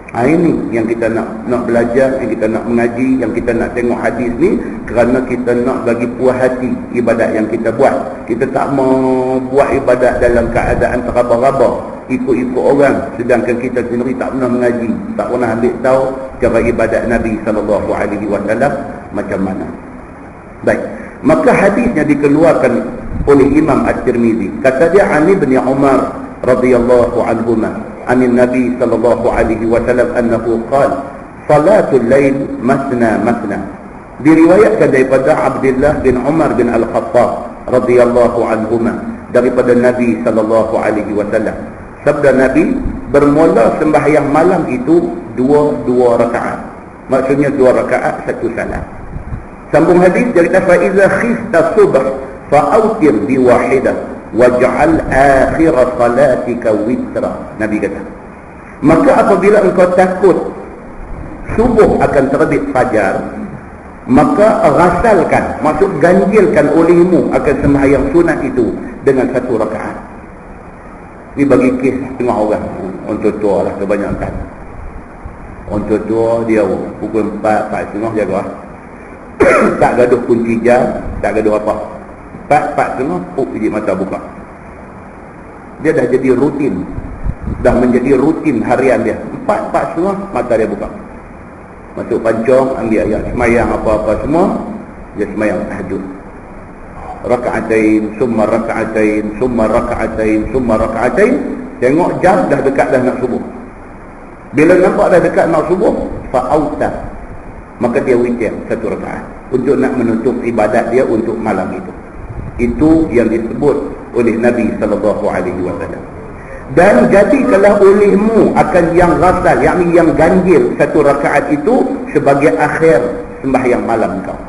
Ini yang kita nak belajar, yang kita nak mengaji, yang kita nak tengok hadis ni, kerana kita nak bagi puas hati ibadat yang kita buat. Kita tak mau buat ibadat dalam keadaan teraba-raba, ikut-ikut orang, sedangkan kita sendiri tak pernah mengaji, tak pernah ambil tahu cara ibadat Nabi SAW macam mana. Baik, maka hadisnya dikeluarkan oleh Imam At-Tirmizi. Kata dia Ali bin Umar radhiyallahu anhuma anin Nabi sallallahu alaihi wasallam annahu qala salatul lail masna masna. Diriwayatkan daripada Abdullah bin Umar bin Al-Khattab radhiyallahu anhuma daripada Nabi sallallahu alaihi wasallam. Sabda Nabi, bermula sembahyang malam itu 2 rakaat. Maksudnya 2 rakaat 1 salam. Sambung hadis dia kata fa iza khifta subh fa autir bi wahidah waj'al akhir salatika witra. Nabi kata, maka apabila engkau takut subuh akan terbit fajar, maka rasalkan, maksud ganjilkan olehmu akan sembahyang sunat itu dengan 1 rakaat. Ini bagi kes tengah orang. Orang tua lah kebanyakan. Orang tua dia pukul 4, 4.30 jaga. Tak gaduh kunci jam, tak gaduh apa. 4.30 biji mata buka. Dia dah jadi rutin. Dah menjadi rutin harian dia. 4.30 mata dia buka. Masuk pancong, ambil ayat semayang apa-apa semua, dia semayang tahajud. Raka'atain, summa raka'atain, summa raka'atain, summa raka'atain. Tengok jam dah dekat dah nak subuh. Bila nampak dah dekat nak subuh, fa'auta, maka dia witir 1 rakaat untuk nak menutup ibadat dia untuk malam itu. Itu yang disebut oleh Nabi SAW. Dan jadikanlah olehmu akan yang rasal, yakni yang ganjil 1 rakaat itu sebagai akhir sembahyang malam kau.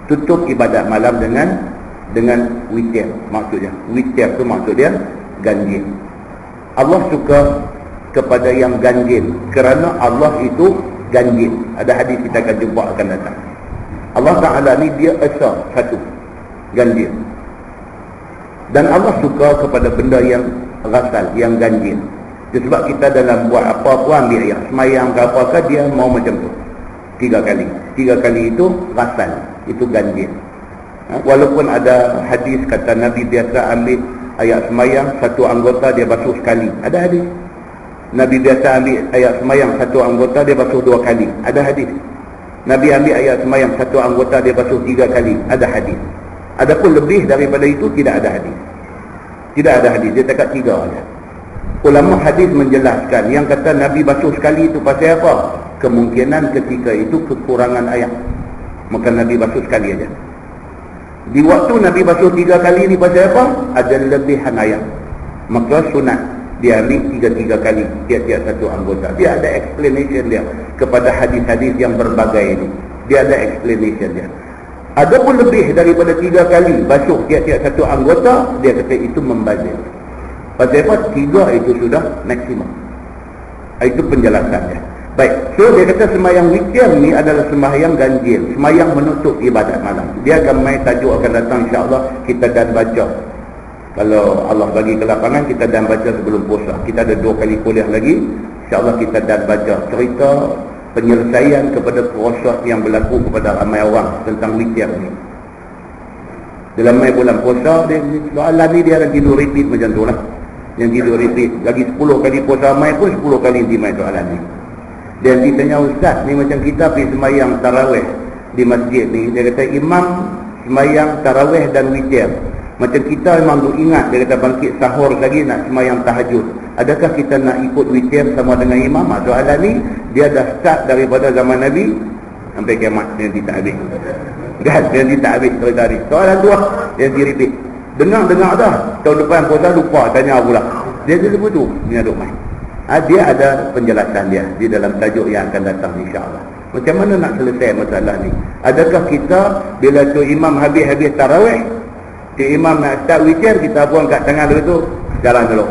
Tutup ibadat malam dengan witir. Maksudnya witir tu maksud dia ganjil. Allah suka kepada yang ganjil kerana Allah itu ganjil. Ada hadis kita akan jumpa akan datang. Allah Ta'ala ni dia esa satu, ganjil. Dan Allah suka kepada benda yang rasal, yang ganjil. Sebab kita dalam buat apa-apa, ambil yang semayang ke apa-apa, dia mau macam tu 3 kali. 3 kali itu rasal, itu ganjil. Walaupun ada hadis kata Nabi biasa ambil ayat semayang 1 anggota dia basuh sekali. Ada hadis. Nabi biasa ambil ayat semayang 1 anggota dia basuh 2 kali. Ada hadis. Nabi ambil ayat semayang 1 anggota dia basuh 3 kali. Ada hadis. Adapun lebih daripada itu tidak ada hadis. Tidak ada hadis. Dia cakap 3 saja. Ulama hadis menjelaskan yang kata Nabi basuh sekali itu pasal apa? kemungkinan ketika itu kekurangan air, maka Nabi basuh sekali aja. Di waktu Nabi basuh 3 kali ni pasal apa? Ada lebihan air, maka sunat dia ambil 3 kali tiap-tiap satu anggota. Dia ada explanation dia kepada hadis-hadis yang berbagai ini. Dia ada explanation dia. Ada pun lebih daripada 3 kali basuh tiap-tiap satu anggota, dia kata itu membazir. Pasal apa? 3 itu sudah maksimum. Itu penjelasannya. Baik, so dia kata sembahyang witir ni adalah sembahyang ganjil, sembahyang menutup ibadat malam. Dia akan main tajuk akan datang insya-Allah, kita dan baca. Kalau Allah bagi kelapangan, kita dan baca sebelum puasa. Kita ada 2 kali kuliah lagi, insya-Allah kita dan baca cerita penyelesaian kepada proses yang berlaku kepada ramai orang tentang witir ni. Dalam mai bulan puasa, dia soalan ni dia lagi tidur repeat macam tu lah. Yang tidur repeat lagi 10 kali puasa mai pun 10 kali di mai soalan ni. Dan dia tanya, ustaz ni macam kita pergi sembahyang tarawih di masjid ni, dia kata imam sembahyang tarawih dan witir. Macam kita memang duk ingat, dia kata bangkit sahur lagi nak sembahyang tahajud. Adakah kita nak ikut witir sama dengan imam? Soalan ni dia dah start daripada zaman Nabi sampai kiamat, dia tak habis. Kan? Dia tak habis cerita ni. Soalan tu lah, dia repeat. Dengar dah. Tahun depan puasa lupa tanya pula. Dia begitu, ni aduk main. Dia ada penjelasan dia di dalam tajuk yang akan datang insya-Allah. Macam mana nak selesai masalah ni? Adakah kita bila tu imam habis tarawih, tu imam nak start witir, kita buang kat tengah dulu tu, jalan dulu.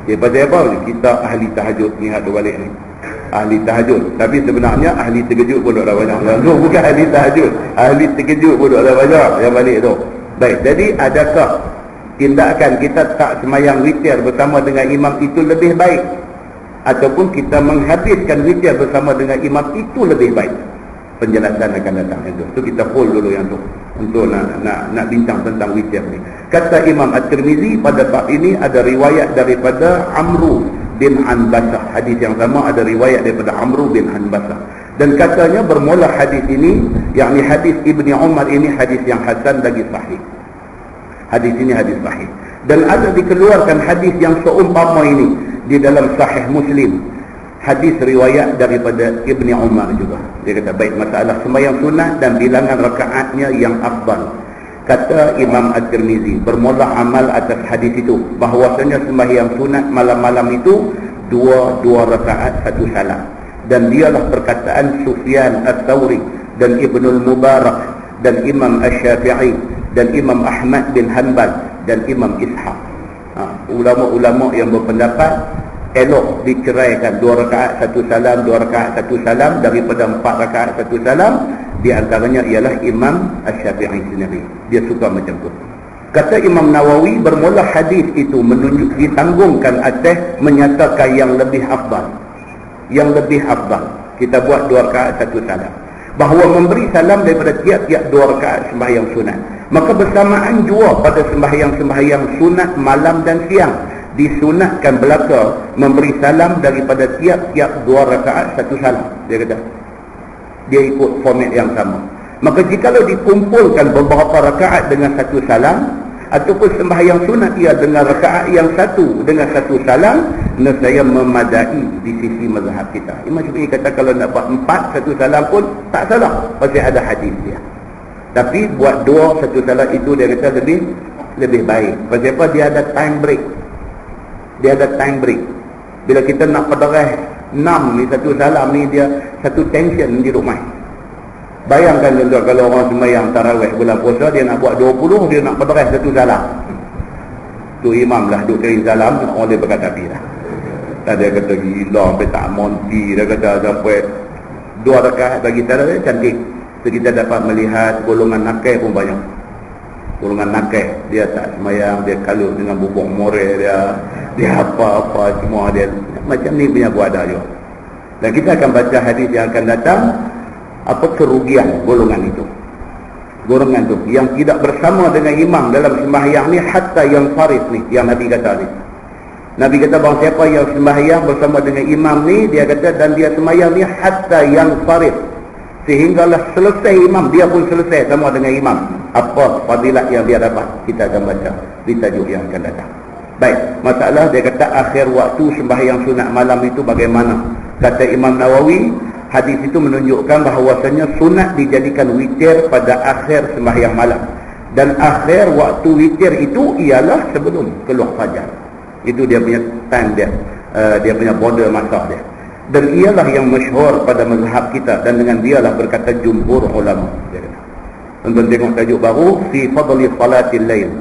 Dia pasal apa? Kita ahli tahajud ni hadu balik ni. Ahli tahajud. Tapi sebenarnya ahli terkejut pun ada banyak. Tu bukan ahli tahajud. Ahli terkejut pun ada banyak yang balik tu. Baik, jadi adakah tindakan kita tak semayang witir bersama dengan imam itu lebih baik? Ataupun kita menghabiskan witir bersama dengan imam itu lebih baik? Penjelasan akan datang itu. So kita hold dulu yang tu untuk nak bincang tentang witir ni. Kata Imam At-Tirmizi pada bab ini ada riwayat daripada Amru bin Anbasah. Hadis yang sama ada riwayat daripada Amru bin Anbasah. Dan katanya bermula hadis ini, yakni hadis Ibni Umar ini hadis yang hasan lagi sahih. Hadis ini hadis sahih. Dan ada dikeluarkan hadis yang seumpama ini di dalam Sahih Muslim. Hadis riwayat daripada Ibni Umar juga. Dia kata baik masalah sembahyang sunat dan bilangan rakaatnya yang afdal. Kata Imam At-Tirmizi, bermula amal atas hadis itu bahwasanya sembahyang sunat malam-malam itu 2 rakaat 1 salam. Dan dialah perkataan Sufyan Ats-Tsauri dan Ibnul Mubarak dan Imam Asy-Syafi'i dan Imam Ahmad bin Hanbal dan Imam Ishaq. Ulama-ulama yang berpendapat elok diceraikan 2 rakaat 1 salam, 2 rakaat 1 salam daripada 4 rakaat 1 salam. Di antaranya ialah Imam Asy-Syafi'i sendiri. Dia suka macam tu. Kata Imam Nawawi, bermula hadis itu menunjuk ditanggungkan atas menyatakan yang lebih afdal. Yang lebih afdal kita buat 2 rakaat 1 salam, bahawa memberi salam daripada tiap-tiap 2 rakaat sembahyang sunat. Maka bersamaan jua pada sembahyang sunat malam dan siang disunatkan belaka memberi salam daripada tiap-tiap 2 rakaat 1 salam. Dia kata dia ikut format yang sama. Maka jikalau dikumpulkan beberapa rakaat dengan 1 salam, ataupun sembahyang sunat ia dengan rakaat yang 1 dengan 1 salam, nescaya memadai di sisi mazhab kita. Imam Syafi'i kata kalau nak buat 4 1 salam pun tak salah, pasti ada hadis dia. Tapi buat 2 1 salam itu dia kata lebih baik. Pasal apa? Dia ada time break. Dia ada time break. Bila kita nak pederah 6 ni 1 salam ni, dia satu tension di rumah. Bayangkan tuan-tuan kalau orang sembahyang tarawih bulan puasa, dia nak buat 20, dia nak pederah 1 salam. Tu imam lah duk cari salam, orang dia berkata api lah. Dia kata gila sampai tak monti. Dia kata sampai 2 rakaat bagi tarawih cantik. So kita dapat melihat golongan nakal pun banyak. Golongan nakal, dia tak sembahyang, dia kalut dengan bubuk morel dia apa-apa semua dia. Macam ni punya buada juga. Dan kita akan baca hadis yang akan datang, apa kerugian golongan itu. Golongan itu yang tidak bersama dengan imam dalam sembahyang ni, hatta yang farif ni, yang Nabi kata ni. Nabi kata bahawa siapa yang sembahyang bersama dengan imam ni, dia kata dan dia sembahyang ni hatta yang farif, sehinggalah selesai imam, dia pun selesai sama dengan imam. Apa fadilat yang dia dapat, kita akan baca di tajuk yang akan datang. Baik, masalah dia kata akhir waktu sembahyang sunat malam itu bagaimana? Kata Imam Nawawi, Hadis itu menunjukkan bahawasanya sunat dijadikan witir pada akhir sembahyang malam. Dan akhir waktu witir itu ialah sebelum keluar fajar. Itu dia punya time dia. Dia punya border masa dia. Dan ialah yang masyhur pada mazhab kita. Dan dengan dialah berkata jumhur ulama. Untuk tengok tajuk baru, fi fadli salatil lail.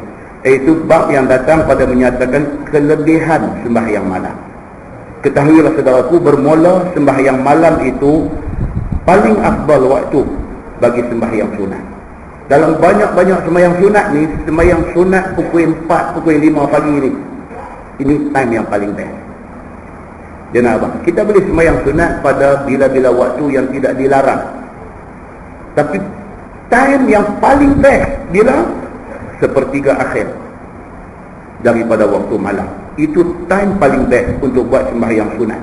Iaitu bab yang datang pada menyatakan kelebihan sembahyang malam. Ketahuilah saudaraku, bermula sembahyang malam itu paling afdal waktu bagi sembahyang sunat. Dalam banyak-banyak sembahyang sunat ni, sembahyang sunat pukul 4, pukul 5 pagi ni, ini time yang paling best. Jangan abang, kita boleh sembahyang sunat pada bila-bila waktu yang tidak dilarang. Tapi time yang paling best bila sepertiga akhir daripada waktu malam. Itu time paling best untuk buat sembahyang sunat.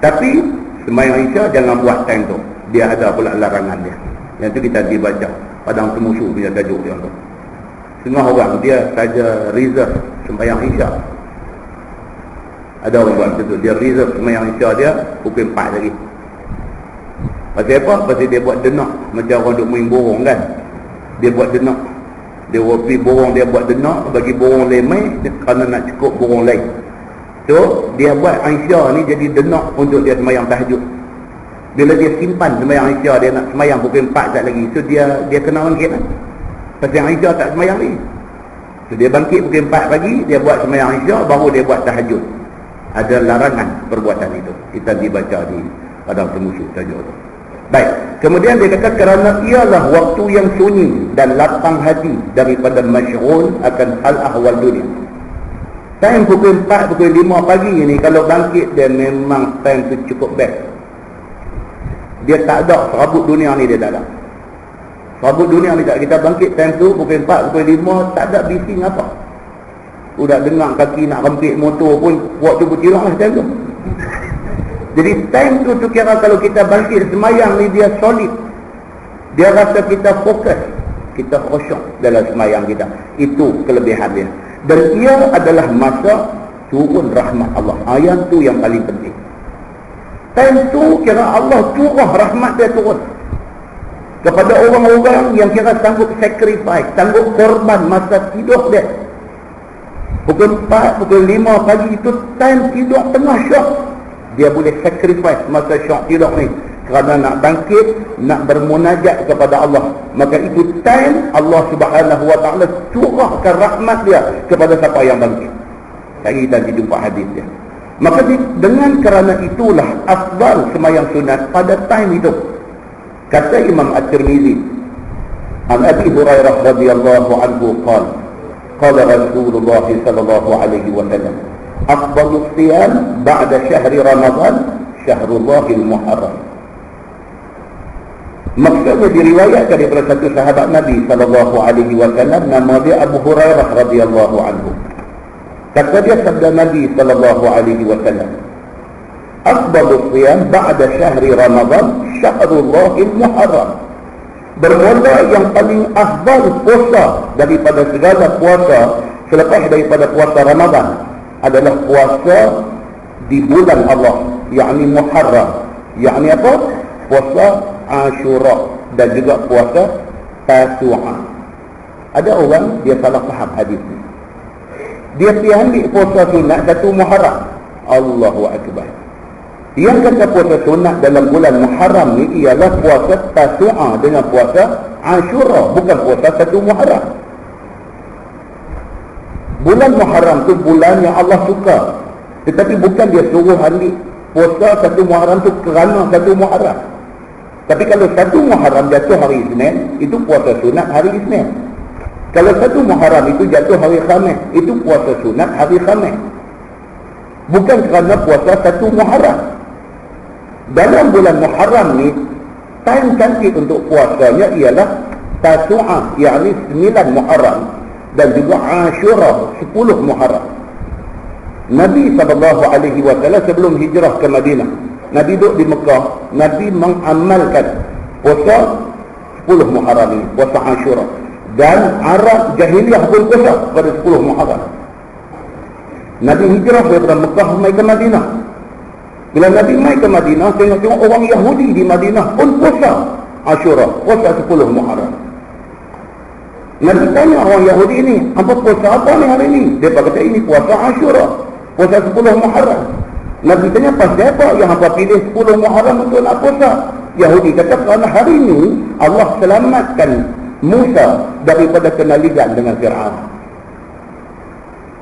Tapi sembahyang Isya jangan buat time tu. Dia ada pula larangan dia. Yang tu kita dibaca Padang Temusu punya tajuk dia tu. Setengah orang dia saja reserve sembahyang Isya. Ada orang buat macam tu, dia reserve sembahyang Isya dia pukul 4 lagi. Pasal apa? Pasal dia buat denak. Macam orang duk main borong kan. Dia buat denak. Dia pergi borong, dia buat denak bagi borong lemai kerana nak cukup borong lain. So dia buat Aisyah ni jadi denak untuk dia sembahyang tahajud. Bila dia simpan sembahyang Aisyah, dia nak sembahyang pukul 4 tak lagi. So dia kena bangkit lah. Pasal Aisyah tak sembahyang ni. So dia bangkit pukul 4 pagi, dia buat sembahyang Aisyah, baru dia buat tahajud. Ada larangan perbuatan itu. Kita dibaca di Padang Temusu tajuk tu. Baik, kemudian dia kata kerana ialah waktu yang sunyi dan lapang hati daripada masyghul akan hal ahwal dunia. Time pukul 4, pukul 5 pagi ni kalau bangkit dia memang time tu cukup best. Dia tak ada serabut dunia ni, dia tak ada. Serabut dunia ni tak. Kita bangkit time tu pukul 4, pukul 5 tak ada bising apa. Udah dengar kaki nak rempit motor pun waktu bertirah lah time tu. Jadi time tu kira kalau kita bangkit semayang ni dia solid. Dia rasa kita fokus, kita khusyuk dalam semayang kita. Itu kelebihan dia. Dan ia adalah masa turun rahmat Allah. Ayat tu yang paling penting. Time tu kira Allah curah rahmat dia turun kepada orang-orang yang kira sanggup sacrifice, sanggup korban masa tidur dia. Pukul 4, pukul 5 pagi itu time tidur tengah syok. Dia boleh sacrifice masa syok tidur ni kerana nak bangkit, nak bermunajat kepada Allah. Maka itu time Allah Subhanahu wa taala curahkan rahmat dia kepada siapa yang bangkit. Hari kita jumpa hadis dia. Maka dengan kerana itulah afdal sembahyang sunat pada time itu. Kata Imam At-Tirmizi, An Abi Hurairah radhiyallahu anhu qala Rasulullah sallallahu alaihi wasallam, afdalus siyam ba'da syahri Ramadan syahrullahil muharram. Maksudnya diriwayatkan daripada satu sahabat Nabi sallallahu alaihi wasallam, nama dia Abu Hurairah radhiyallahu anhu. Kata dia sabda Nabi sallallahu alaihi wasallam, afdalus siyam ba'da syahri Ramadan syahrullahil muharram. Bermula yang paling afdal puasa daripada segala puasa selepas daripada puasa Ramadan adalah puasa di bulan Allah, yakni Muharram, yakni apa? Puasa Ashura dan juga puasa Tasu'a. Ada orang dia salah faham hadis ni. Dia pergi ambil puasa sunat satu Muharram. Allahu Akbar. Yang kata puasa sunat dalam bulan Muharram ni ialah puasa Tasu'a dengan puasa Ashura, bukan puasa satu Muharram. Bulan Muharram tu bulan yang Allah suka. Tetapi bukan dia suruh ambil puasa satu Muharram tu kerana satu Muharram. Tapi kalau satu Muharram jatuh hari Isnin, itu puasa sunat hari Isnin. Kalau satu Muharram itu jatuh hari Khamis, itu puasa sunat hari Khamis. Bukan kerana puasa satu Muharram. Dalam bulan Muharram ni, time cantik untuk puasanya ialah Tasu'a, yakni 9 Muharram, dan juga Ashura 10 Muharram. Nabi SAW sebelum hijrah ke Madinah, Nabi duduk di Mekah, Nabi mengamalkan puasa 10 Muharram ini, puasa Ashura. Dan Arab Jahiliyah pun puasa pada 10 Muharram. Nabi hijrah daripada Mekah sampai ke Madinah. Bila Nabi mai ke Madinah, tengok-tengok orang Yahudi di Madinah pun puasa Ashura, puasa 10 Muharram. Nabi tanya orang Yahudi ini, apa puasa apa ni hari ini? Dia kata ini puasa Ashura, puasa 10 Muharram. Nabi tanya, pasal apa yang hampa pilih 10 Muharram untuk nak puasa? Yahudi kata, kerana hari ini Allah selamatkan Musa daripada kena ligat dengan Fir'aun.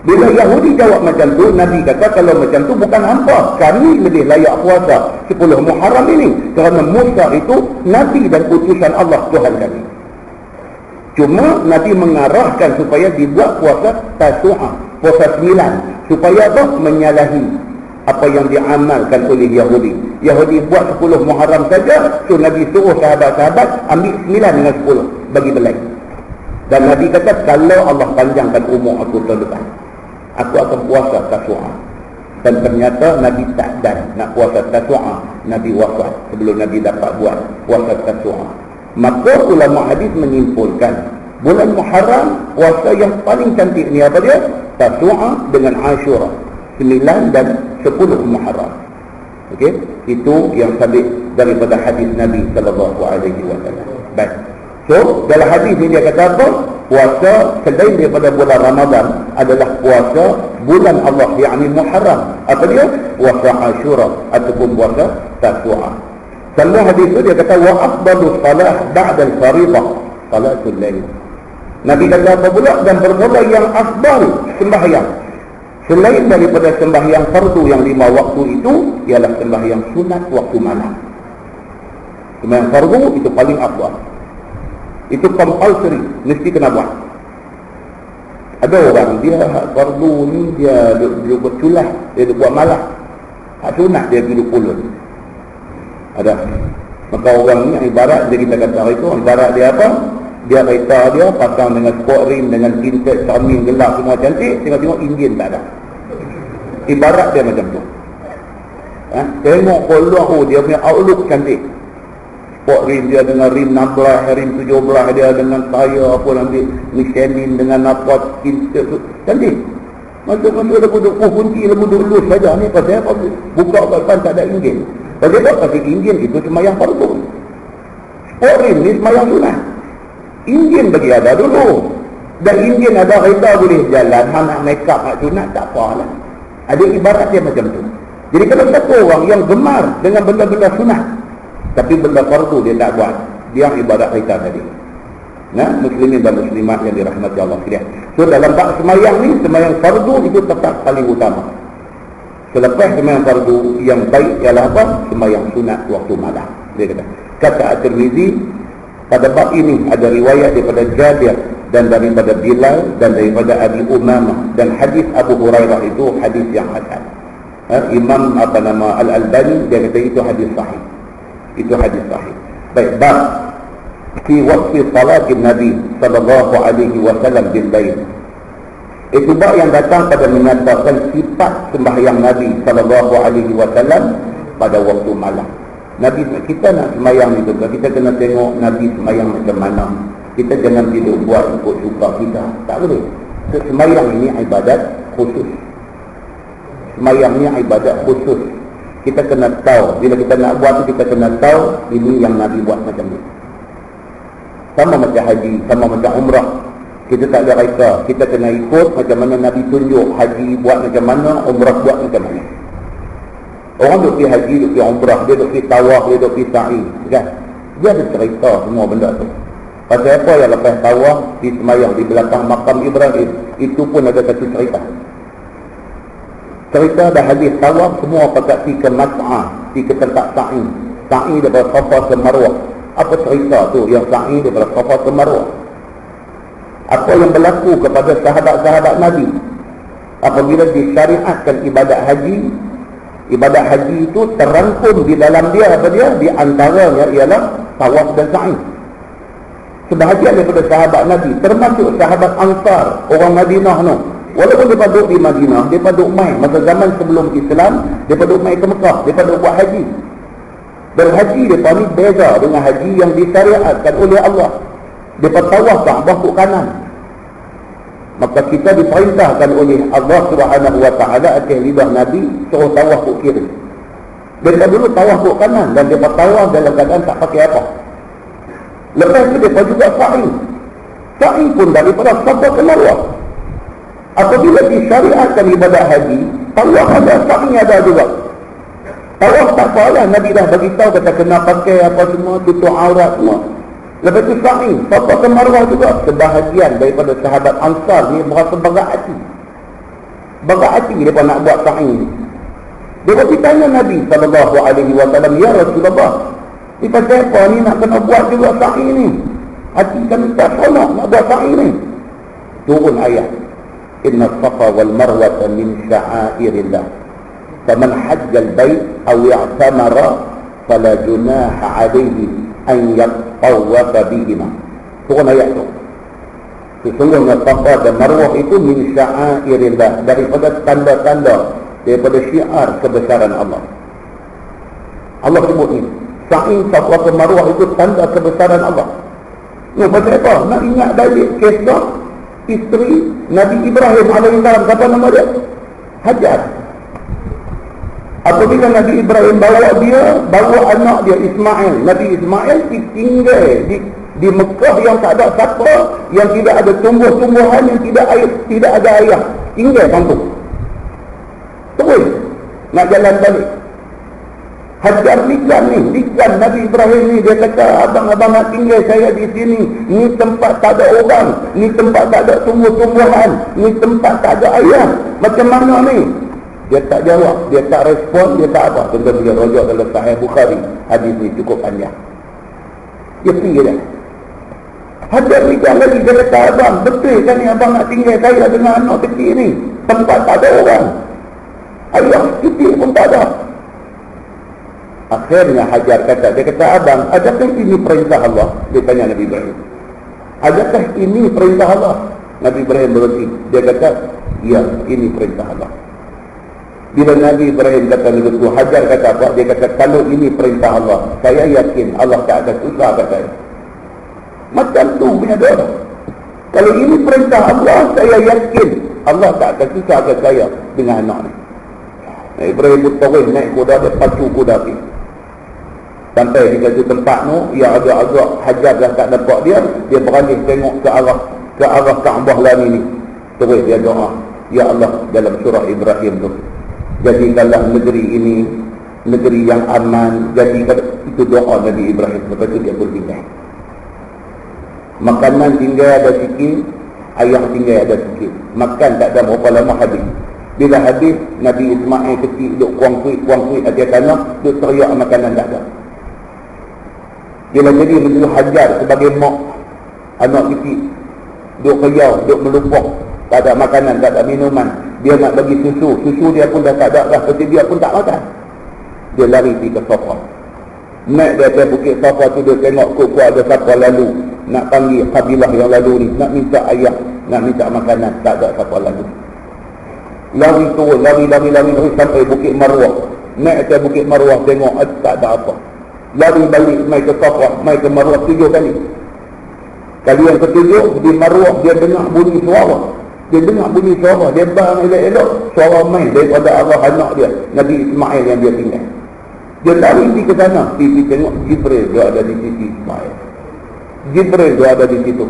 Bila Yahudi jawab macam tu, Nabi kata, kalau macam tu bukan hampa, kami lebih layak puasa 10 Muharram ini, kerana Musa itu Nabi dan utusan Allah Tuhan kami. Cuma Nabi mengarahkan supaya dibuat puasa Tasu'ah, puasa 9, supaya apa? Menyalahi apa yang diamalkan oleh Yahudi. Yahudi buat 10 Muharram saja, so Nabi suruh sahabat-sahabat ambil 9 dengan 10 bagi belai. Dan Nabi kata, kalau Allah panjangkan umur aku tahun depan, aku akan puasa Tasu'ah. Dan ternyata Nabi tak dan nak puasa Tasu'ah, Nabi wafat sebelum Nabi dapat buat puasa Tasu'ah. Maka ulama hadis menyimpulkan, bulan Muharram puasa yang paling cantik ni apa dia? Tasu'ah dengan Ashura, 9 dan 10 Muharram. Okey, itu yang sabit daripada hadis Nabi sallallahu alaihi wasallam. Baik. So, dalam hadis ni dia kata apa? Puasa selain daripada bulan Ramadan adalah puasa bulan Allah, yakni Muharram. Apa dia? Puasa Ashura ataupun puasa Tasu'ah. Sambung hadis itu dia kata, wa afdalus salah ba'da al-fariḍah salatul lail. Nabi kata apa pula? Dan bermula yang afdal sembahyang selain daripada sembahyang fardu yang 5 waktu itu ialah sembahyang sunat waktu malam. Sembahyang fardu itu paling afdal. Itu compulsory, mesti kena buat. Ada orang dia fardu ni dia berculah, dia buat malam. Hak sunat dia duduk pulun. Ada. Maka orang ni ibarat dia, kita kata hari tu, ibarat dia apa? Dia kereta dia pasang dengan sport rim, dengan tinted, cermin, gelap semua cantik, tengok-tengok Indian tak ada. Ibarat dia macam tu. Tengok peluang, oh dia punya outlook cantik. Sport rim dia dengan rim 16, rim 17 dia dengan tayar apa nanti Michelin dengan apa tinted tu cantik. Masa-masa dia duduk kunci, dia duduk lus saja ni pasal apa? Buka kat depan tak ada Indian. Pasal apa? Pasal Indian itu semayang fardu. Sport rim ni semayang sunat. Indian bagi ada dulu. Dan Indian ada kereta boleh jalan, nak make up, nak sunat, tak apalah. Ada ibarat dia macam tu. Jadi kalau satu orang yang gemar dengan benda-benda sunat, tapi benda fardu dia tak buat, dia ibarat kereta tadi. Nah, muslimin dan muslimat yang dirahmati Allah sekalian. So dalam bab semayang ni, semayang fardu itu tetap paling utama. Selepas semayang fardu, yang baik ialah apa? Semayang sunat waktu malam. Dia kata At-Tirmizi, pada bab ini ada riwayat daripada Jabir dan daripada Bilal dan daripada Abi Umamah, dan hadis Abu Hurairah itu hadis yang hasan. Imam Al-Albani dia kata itu hadis sahih. Itu hadis sahih. Baik, bab fi waqti salatin Nabi sallallahu alaihi wasallam bil lail. Itu bab yang datang pada menyatakan sifat sembahyang Nabi sallallahu alaihi wasallam pada waktu malam. Nabi, kita nak semayang itu, kita kena tengok Nabi semayang macam mana. Kita jangan tidur buat ikut suka kita. Tak boleh. Semayang ini ibadat khusus. Semayang ini ibadat khusus. Kita kena tahu. Bila kita nak buat itu, kita kena tahu ini yang Nabi buat macam ni. Sama macam haji, sama macam umrah. Kita tak ada reka. Kita kena ikut macam mana Nabi tunjuk. Haji buat macam mana, umrah buat macam mana. Orang duk pergi haji, duk pergi umrah, dia duk pergi tawaf, dia duk pergi sa'i, kan? Dia ada cerita semua benda tu. Pasal apa yang lepas tawaf di semayang di belakang makam Ibrahim, itu pun ada satu cerita. Cerita dah hadis tawaf semua pakat pergi ke Mas'ah, pergi ke tempat sa'i. Sa'i daripada Safa ke Marwah. Apa cerita tu yang sa'i daripada Safa ke Marwah? Apa yang berlaku kepada sahabat-sahabat Nabi apabila disyariatkan ibadat haji? Ibadat haji itu terangkum di dalam dia apa dia? Di antaranya ialah tawaf dan sa'i. Sebahagian daripada sahabat Nabi, termasuk sahabat Ansar, orang Madinah no. Walaupun mereka duduk di Madinah, mereka duduk main. Masa zaman sebelum Islam, mereka duduk main ke Mekah, mereka duduk buat haji. Dan haji mereka ni beza dengan haji yang disyariatkan oleh Allah. Mereka tawaf Kaabah ke kanan. Maka kita diperintahkan oleh Allah Subhanahu wa taala atas lidah Nabi suruh tawaf ke kiri. Mereka dulu tawaf ke kanan dan mereka tawaf dalam keadaan tak pakai apa. Lepas itu mereka juga sa'i. Sa'i pun daripada Safa ke Marwah. Apabila disyariatkan ibadah haji, tawaf ada, sa'i ada juga. Tawaf tak salah, Nabi dah bagi tahu kata kena pakai apa semua, tutup aurat semua. Lepas itu sa'i, Safa ke Marwah juga. Sebahagian daripada sahabat Ansar ni berasa bagak hati. Bagak hati mereka nak buat sa'i ni. Dia pergi tanya Nabi SAW, ya Rasulullah, ni pasal apa ni nak kena buat juga sa'i ni? Hati kami tak seronok nak buat sa'i ni. Turun ayat, Inna Safa wal Marwata min sya'airillah, faman hajjal bait aw i'tamara fala junaha alayhi an yatawwafa bihima. Turun ayat tu. Sesungguhnya Safa dan Marwah itu min sya'airillah, daripada tanda-tanda, daripada syiar kebesaran Allah. Allah sebut ni, sa'i Safa ke Marwah itu tanda kebesaran Allah. Ni pasal apa? Nak ingat balik kisah isteri Nabi Ibrahim alaihissalam. Siapa nama dia? Hajar. Apabila Nabi Ibrahim bawa anak dia Ismail, Nabi Ismail tinggal di Mekah yang tak ada siapa, yang tidak ada tumbuh-tumbuhan, yang tidak ada ayah, tinggal kampung. Terus nak jalan balik. Hajar likan Nabi Ibrahim ni, dia kata, abang nak tinggal saya di sini, ni tempat tak ada orang, ni tempat tak ada tumbuh-tumbuhan, ni tempat tak ada ayah, macam mana ni? Dia tak jawab, dia tak respon, dia tak apa. Tentang dia rojak dalam Sahih Bukhari, hadis ni cukup panjang. Dia pergi dah. Hajar likan lagi, dia kata, abang betul kan ni abang nak tinggal saya dengan anak kecil ni, tempat tak ada orang, ayah kecil pun tak ada. Akhirnya Hajar kata, dia kata, abang, adakah ini perintah Allah? Dia tanya Nabi Ibrahim, adakah ini perintah Allah? Nabi Ibrahim berhenti. Dia kata, ya, ini perintah Allah. Bila Nabi Ibrahim kata begitu, Hajar kata apa? Dia kata, kalau ini perintah Allah, saya yakin Allah tak akan susah kat saya. Macam tu punya doa. Kalau ini perintah Allah, saya yakin Allah tak akan susah kat saya dengan anak ni. Ibrahim pun terus naik kuda, dia pacu kuda pergi. Sampai di satu tempat tu, yang agak-agak Hajar dah tak nampak dia berani tengok ke arah Kaabah lari ni. Terus dia doa, ya Allah, dalam surah Ibrahim tu, jadikanlah negeri ini negeri yang aman. Jadikan, itu doa Nabi Ibrahim. Lepas tu dia berpindah. Makanan tinggal ada sikit, ayah tinggal ada sikit. Makan tak ada berapa lama habis. Bila habis, Nabi Ismail kecil duduk kuang-kuit atas tanah, duduk teriak makanan tak ada. Bila jadi menurut Hajar sebagai mak anak kecil, duduk keyau, duduk melupuk, tak ada makanan, tak ada minuman. Dia nak bagi susu dia pun dah tak ada dah, sebab dia pun tak makan. Dia lari pergi ke Safa. Naik dia atas bukit Safa tu, dia tengok kuku ada siapa lalu, nak panggil kabilah yang lalu ni, nak minta ayah, nak minta makanan, tak ada siapa lalu. Lari turun, lari sampai Bukit Marwah. Naik atas Bukit Marwah, tengok tak ada apa. Lari balik, mai ke Safa, mai ke Marwah 7 kali. Kali yang ketujuh, di Marwah dia dengar bunyi suara. Dia bang elok-elok, suara main daripada arwah anak dia, Nabi Ismail yang dia tinggal. Dia lari pergi ke sana, pergi tengok Jibril dia ada di sisi Ismail. Jibril dia ada di situ.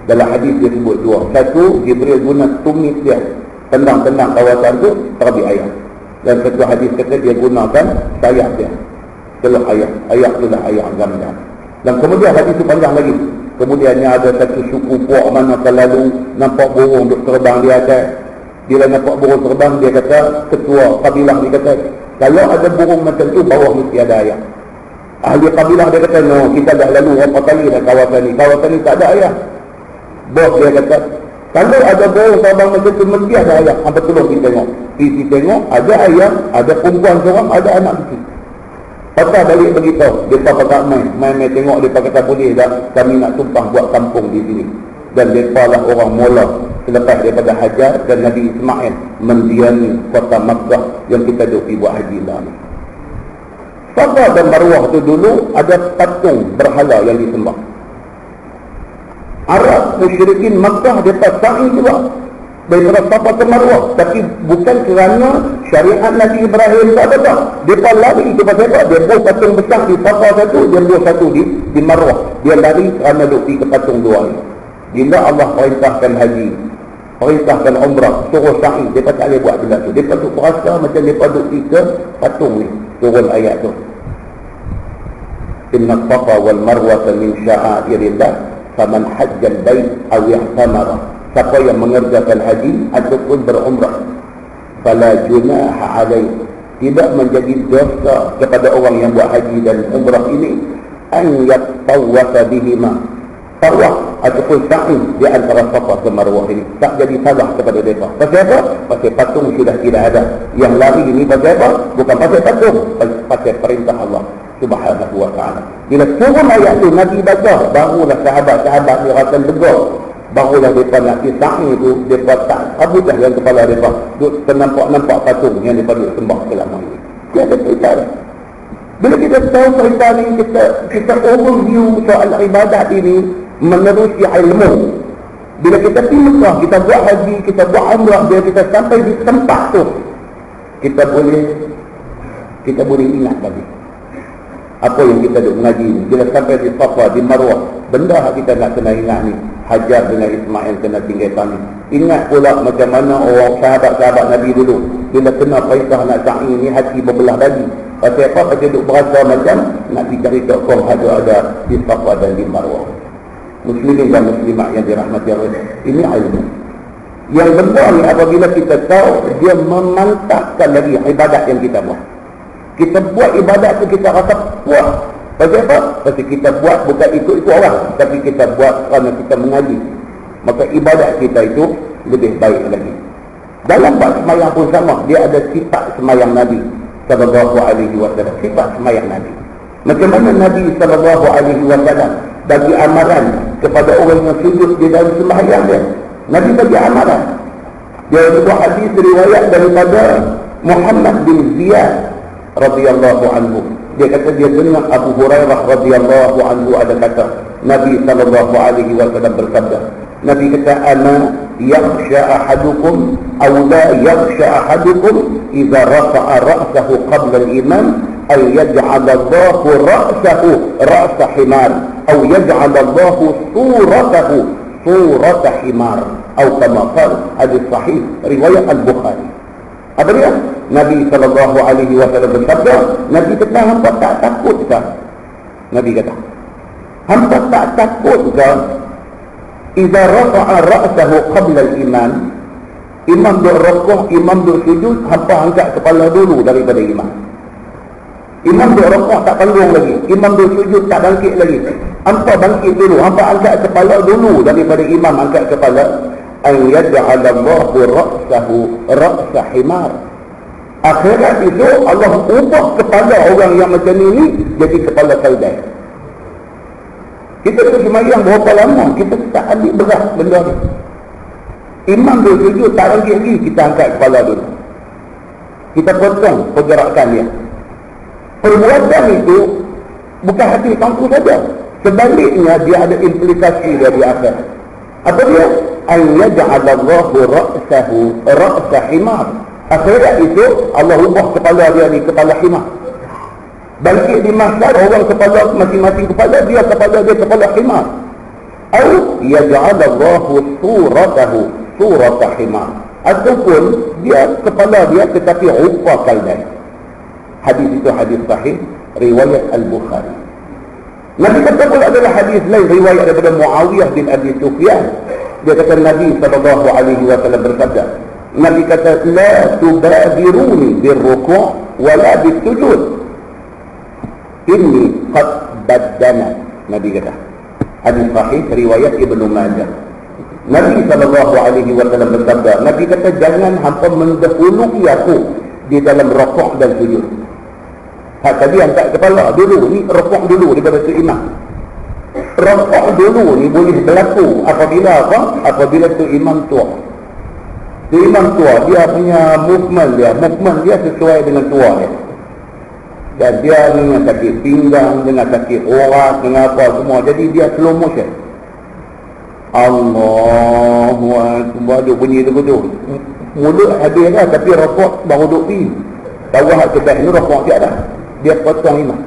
Dalam hadis dia sebut dua. Satu, Jibril guna tumit dia, tendang-tendang kawasan tu, terbit ayat. Dan satu hadis kata dia gunakan sayap dia, celok ayat tu lah ayat Zamzam. Dan kemudian hadis tu panjang lagi. Kemudiannya ada satu suku puak mana terlalu nampak burung duk terbang di atas. Bila nampak burung terbang, dia kata, ketua kabilah dia kata, kalau ada burung macam tu, bawah mesti ada ayat. Ahli kabilah dia kata, no, kita dah lalu berapa kali dah kawasan ni tak ada ayat. Bos dia kata, kalau ada burung terbang macam tu, mesti ada ayat. Apa tolong kita tengok. Pergi tengok, ada ayat, ada perempuan seorang, ada anak kecil. Patah balik beritahu, dia pakai main tengok, dia kata boleh dah, kami nak tumpah buat kampung di sini. Dan mereka lah orang mula selepas daripada Hajar dan Nabi Ismail mendiami kota Makkah yang kita duduk buat haji lah ni. Safa dan Marwah tu dulu ada patung berhala yang disembah. Arab musyrikin Makkah dia sa'i juga. daripada Safa ke Marwah. Tapi bukan kerana syariat Nabi Ibrahim tak. Mereka lari itu pasal apa? Dia buat patung besar di Safa satu, dia buat satu di Marwah. Dia lari kerana duduk di patung dua ni. Bila Allah perintahkan haji, perintahkan umrah, suruh sa'i, mereka tak boleh buat benda tu. Mereka tu perasa macam mereka duduk di ke patung ni. Turun ayat tu. Inna Safa wal Marwah min sya'airillah faman hajjal bait aw i'tamara. Siapa yang mengerjakan haji ataupun berumrah, fala junaha alaih, tidak menjadi dosa kepada orang yang buat haji dan umrah ini, an yatawafa bihima, tawaf ataupun sa'i di antara Safa dan Marwah ini. Tak jadi salah kepada mereka. Pasal apa? Pasal patung sudah tidak ada. Yang lari ini pasal apa? Bukan pasal patung, pasal perintah Allah Subhanahu wa ta'ala. Bila turun ayat tu Nabi baca, barulah sahabat-sahabat ni rasa lega. Barulah mereka nak sa'i tu, mereka tak kabut dah yang kepala mereka duk ternampak-nampak patung yang mereka duk sembah selama ini. Dia ada cerita ni. Bila kita tahu cerita ni, kita overview soal ibadat ini menerusi ilmu. Bila kita pergi Mekah, kita buat haji, kita buat umrah, bila kita sampai di tempat tu, kita boleh ingat lagi apa yang kita duk mengaji ni. Bila sampai di Safa, di Marwah, benda kita nak kena ingat ni, Hajar dengan Ismail kena tinggal sana. Ingat pula macam mana orang sahabat-sahabat Nabi dulu, bila kena perintah nak sa'i ni, hati berbelah bagi. Pasal apa? Pasal duk berasa macam nak dicari tokong ada di Safa dan di Marwah. Muslimin dan muslimat yang dirahmati Allah, ini ilmu. Yang benda ni apabila kita tahu, dia memantapkan lagi ibadat yang kita buat. Kita buat ibadat tu kita rasa puas. Pasal apa? Pasal kita buat bukan ikut-ikut orang, tapi kita buat kerana kita mengaji. Maka ibadat kita itu lebih baik lagi. Dalam bab semayang pun sama, dia ada sifat semayang Nabi sallallahu alaihi wasallam. Sifat semayang Nabi. Macam mana Nabi sallallahu alaihi wasallam bagi amaran kepada orang yang sujud di dalam sembahyang dia. Nabi bagi amaran. Dia sebuah hadis riwayat daripada Muhammad bin Ziyad radhiyallahu anhu. Dia kata dia dengar Abu Hurairah radhiyallahu anhu ada kata Nabi sallallahu alaihi wasallam bersabda. Nabi kata, ana yakhsha ahadukum aw la yakhsha ahadukum idza rafa'a ra'sahu qabla al-imam ay yaj'al Allahu ra'sahu ra'sa himar aw yaj'al Allahu suratahu surata himar atau kama qala hadis sahih riwayat al-Bukhari. Apa dia? Nabi sallallahu alaihi wasallam bersabda, Nabi kata, hamba tak takut ke? Nabi kata, hamba tak takut ke idza rafa'a ra'sahu qabla al-imam, imam duk rukuk, imam duk sujud, hamba angkat kepala dulu daripada imam. Imam duk rukuk tak tanggung lagi, imam duk sujud tak bangkit lagi, hamba bangkit dulu, hamba angkat kepala dulu daripada imam angkat kepala. An yaj'alallahu ra'sahu ra'sa himar. Akhirat itu Allah ubah kepala orang yang macam ini jadi kepala keldai. Kita tu semayang berapa lama, kita tak ambil berat benda ni. Imam dia sujud tak bangkit lagi, kita angkat kepala dulu. Kita potong pergerakan dia. Perbuatan itu bukan hati kamu saja. Sebaliknya dia ada implikasi dari akhirat. Apa dia? An yaj'alallahu ra'sahu ra'sa himar. Akhirat itu Allah ubah kepala dia ni kepala himar. Bangkit di mahsyar orang kepala masing-masing kepala dia kepala himar. Atau yaj'alallahu suratahu surata himar. Ataupun dia kepala dia tetapi rupa keldai. Hadis itu hadis sahih riwayat al-Bukhari. Nabi kata pula adalah hadis lain riwayat daripada Muawiyah bin Abi Sufyan. Dia kata Nabi sallallahu alaihi wasallam bersabda, Nabi kata, la tubadiruni birruku' wala bisujud, inni qad baddana. Nabi kata, hadis sahih riwayat Ibnu Majah. Nabi sallallahu alaihi wasallam bersabda, Nabi kata, jangan hampa mendahului aku di dalam rukuk dan sujud. Tadi angkat kepala dulu, ni rukuk dulu daripada tu imam. Rukuk dulu ni boleh berlaku apabila apa? Apabila tu imam tua. Tu imam tua, dia punya movement dia sesuai dengan tua dia. Dan dia dengan sakit pinggang, dengan sakit orat, dengan apa semua. Jadi dia slow motion. Allahu Akbar, duk bunyi tu. Mulut habis dah, tapi rokok baru duk pergi. Tawah ke baik ni rokok dia dah. Dia potong imam.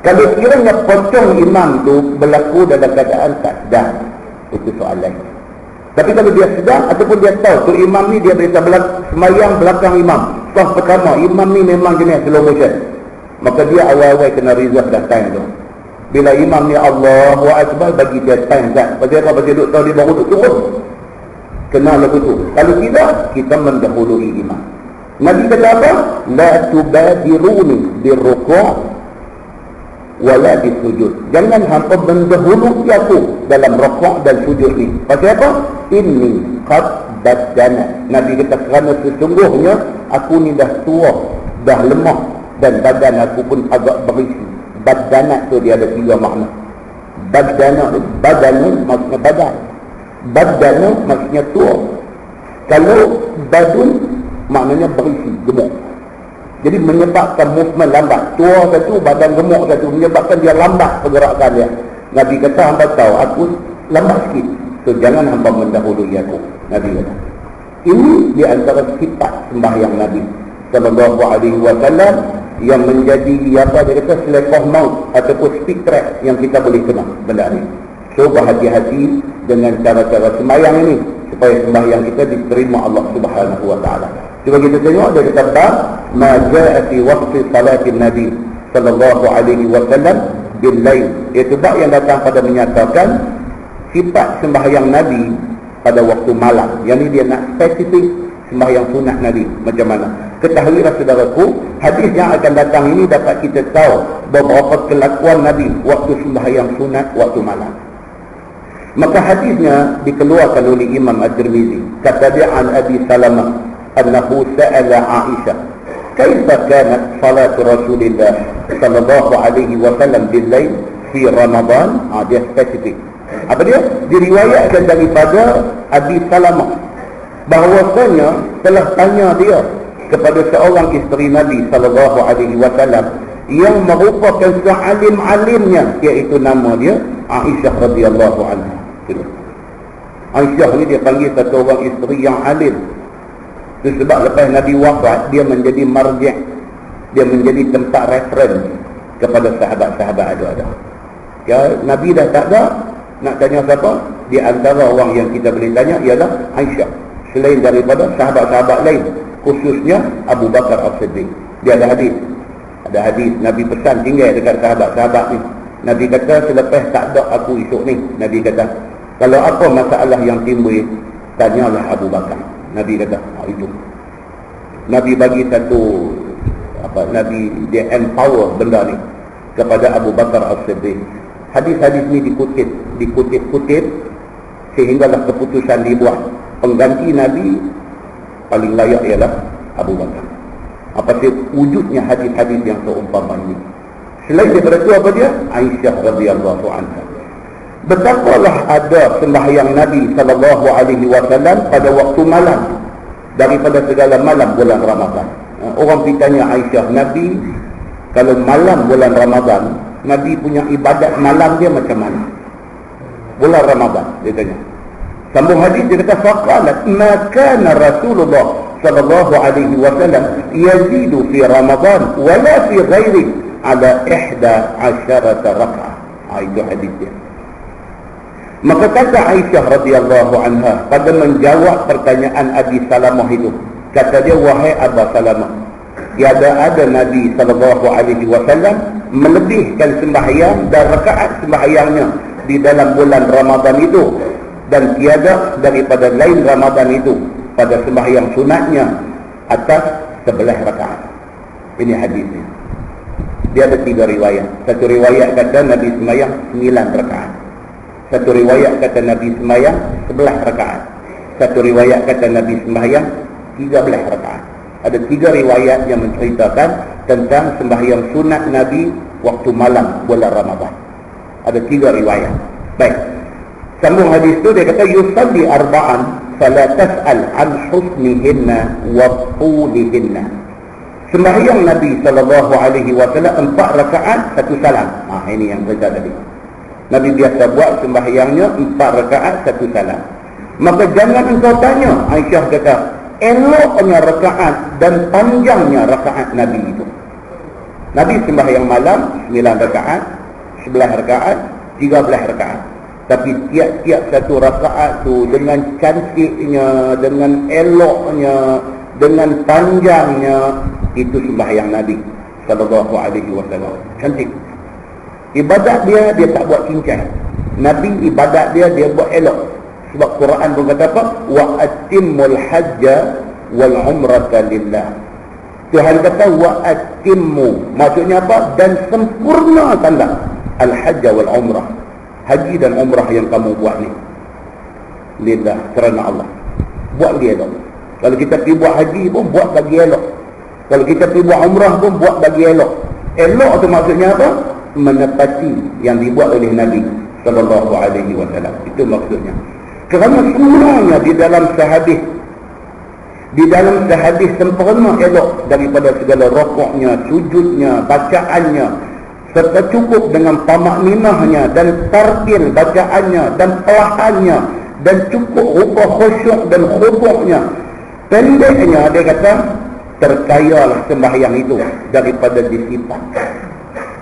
Kalau kiranya potong imam tu berlaku dalam keadaan tak sedar, itu soalan. Tapi kalau dia sedar ataupun dia tahu tu imam ni dia berita semayang belakang imam, saf pertama, imam ni memang jenis slow motion, maka dia awal-awal kena reserve dah time tu. Bila imam ni Allahu Akbar, bagi dia time kan. Pasal apa? Pasal duk tahu dia baru duk turun. Kena lagu tu. Kalau tidak, kita mendahului imam. Nabi kata apa? La tubadiruni birruku' wala bisujud. Jangan hampa mendahului aku dalam rukuk dan sujud ni. Pasal apa? Inni qad baddana. Nabi kata kerana sesungguhnya aku ni dah tua, dah lemah, dan badan aku pun agak berisi. Badana tu dia ada 3 makna. Badana, badan maksudnya badan. Badana maksudnya tua. Kalau badun maknanya berisi, gemuk. Jadi menyebabkan movement lambat. Tua satu, badan gemuk satu, menyebabkan dia lambat pergerakan dia. Nabi kata hamba tahu aku lambat sikit, so jangan hamba mendahului aku. Nabi kata ini di antara sifat sembahyang Nabi sallallahu alaihi wasallam yang menjadi apa dia kata selepas maut ataupun speed track yang kita boleh kenal benda ni. So berhati-hati dengan cara-cara sembahyang ini supaya sembahyang kita diterima Allah Subhanahu wa taala. Cuba kita tengok dia kata bab ma jaa fi waqti salatin Nabi sallallahu alaihi wasallam bil lail. Itu bab yang datang pada menyatakan sifat sembahyang Nabi pada waktu malam. Yang ni dia nak spesifik sembahyang sunat Nabi macam mana. Ketahuilah saudaraku, hadis yang akan datang ini dapat kita tahu beberapa kelakuan Nabi waktu sembahyang sunat waktu malam. Maka hadisnya dikeluarkan oleh Imam At-Tirmizi. Kata dia an Abi Salamah annahu sa'ala Aisyah kaifa kanat salat Rasulullah sallallahu alaihi wasallam bil lail fi Ramadan. Dia spesifik. Apa dia? Diriwayatkan daripada Abi Salamah bahawasanya telah tanya dia kepada seorang isteri Nabi sallallahu alaihi wasallam yang merupakan sealim-alimnya, iaitu nama dia Aisyah radhiyallahu anha. Aisyah ni dia panggil satu orang isteri yang alim. Itu sebab lepas Nabi wafat, dia menjadi marji', dia menjadi tempat reference kepada sahabat-sahabat ada. Ya, Nabi dah tak ada, nak tanya siapa? Di antara orang yang kita boleh tanya ialah Aisyah, selain daripada sahabat-sahabat lain, khususnya Abu Bakar As-Siddiq. Dia ada hadis Nabi pesan tinggal dekat sahabat-sahabat ni. Nabi kata selepas tak ada aku esok ni, Nabi kata kalau apa masalah yang timbul, tanyalah Abu Bakar. Nabi kata itu. Nabi bagi satu Nabi dia empower benda ni kepada Abu Bakar As-Siddiq. Hadis-hadis ni dikutip sehinggalah keputusan dibuat. Pengganti Nabi paling layak ialah Abu Bakar. Apa sih wujudnya hadis-hadis yang seumpama ini? Selain daripada itu apa dia? Aisyah radhiyallahu anha. Betapalah ada sembahyang Nabi sallallahu alaihi wasallam pada waktu malam daripada segala malam bulan Ramadan. Orang pergi tanya Aisyah, Nabi kalau malam bulan Ramadan, Nabi punya ibadat malam dia macam mana? Bulan Ramadan, dia tanya. Sambung hadis dia kata faqalat ma kana Rasulullah sallallahu alaihi wasallam yazidu fi Ramadan wala fi ghairi ala 11 rak'ah. Itu hadis dia. Maka kata Aisyah radhiyallahu anha pada menjawab pertanyaan Abi Salamah itu, kata dia, wahai Abu Salamah, ada Nabi sallallahu alaihi wasallam melebihkan sembahyang dan rakaat sembahyangnya di dalam bulan Ramadan itu, dan tiada daripada lain Ramadan itu pada sembahyang sunatnya atas 11 rakaat. Ini hadisnya. Dia ada 3 riwayat. Satu riwayat kata Nabi sembahyang 9 rakaat. Satu riwayat kata Nabi sembahyang 11 rakaat. Satu riwayat kata Nabi sembahyang 13 rakaat. Ada 3 riwayat yang menceritakan tentang sembahyang sunat Nabi waktu malam bulan Ramadan. Ada 3 riwayat. Baik. Sambung hadis tu dia kata yusalli arba'an fala tas'al an husnihinna wa tulihinna. Sembahyang Nabi sallallahu alaihi wasallam 4 rakaat 1 salam. Ini yang kita tadi. Nabi biasa buat sembahyangnya 4 rakaat 1 salam. Maka jangan engkau tanya, Aisyah kata, eloknya rakaat dan panjangnya rakaat Nabi itu. Nabi sembahyang malam 9 rakaat, 11 rakaat, 13 rakaat. Tapi tiap-tiap satu rakaat tu dengan cantiknya, dengan eloknya, dengan panjangnya, itu sembahyang Nabi sallallahu alaihi wasallam. Cantik. Ibadat dia tak buat cincang. Nabi ibadat dia buat elok. Sebab Quran pun kata apa? Wa atimmul hajja wal umrata lillah. Tuhan kata wa atimmu. Maksudnya apa? Dan sempurnakanlah al hajja wal umrah. Haji dan umrah yang kamu buat ni lillah, kerana Allah. Buat dia elok. Kalau kita pergi buat haji pun buat bagi elok. Kalau kita pergi buat umrah pun buat bagi elok. Elok tu maksudnya apa? Menepati yang dibuat oleh Nabi sallallahu alaihi wasallam. Itu maksudnya. Kerana semuanya di dalam sehadis sempurna elok, daripada segala rokoknya, sujudnya, bacaannya, serta cukup dengan tamakninahnya dan tartil bacaannya dan pelahannya, dan cukup rupa khusyuk dan khuduknya. Pendeknya dia kata terkayalah sembahyang itu daripada disipan.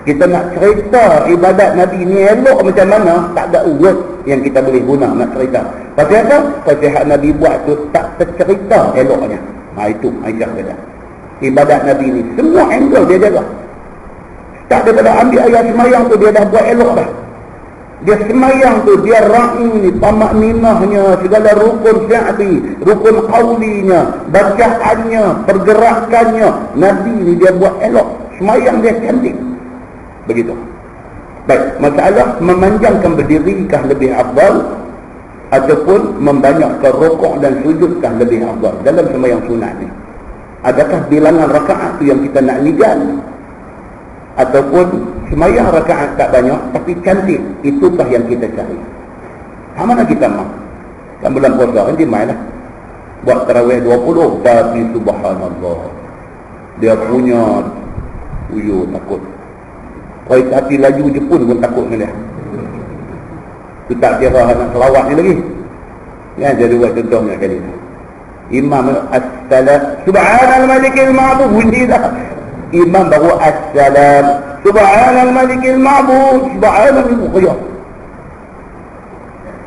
Kita nak cerita ibadat Nabi ni elok macam mana, tak ada word yang kita boleh guna nak cerita. Pasal apa? Pasal Nabi buat tu tak tercerita eloknya. Itu Aisyah kata. Ibadat Nabi ni semua angle dia jaga. Tak daripada ambil ayat semayang tu dia dah buat elok dah. Dia semayang tu dia ra'i ni, tamakninahnya, segala rukun fi'li, rukun qawlinya, bacaannya, pergerakannya, Nabi ni dia buat elok. Semayang dia cantik. Begitu. Baik, masalah memanjangkan berdirikah lebih afdal ataupun membanyakkan rukuk dan sujudkah lebih afdal dalam sembahyang sunat ni? Adakah bilangan rakaat tu yang kita nak nigan, ataupun sembahyang rakaat tak banyak tapi cantik, itukah yang kita cari? Mana kita mahu? Dalam bulan puasa kan dia main lah, buat tarawih 20, tapi subhanallah dia punya takut. Kereta api laju Jepun pun takut dengan dia. Itu tak kira nak selawat ni lagi. Ya, jadi buat contohnya kali ni. Imam as-salam subhanal malikil ma'bud, bunyi dah. Imam baru as-salam subhanal malikil ma'bud, subhanal muqayyad.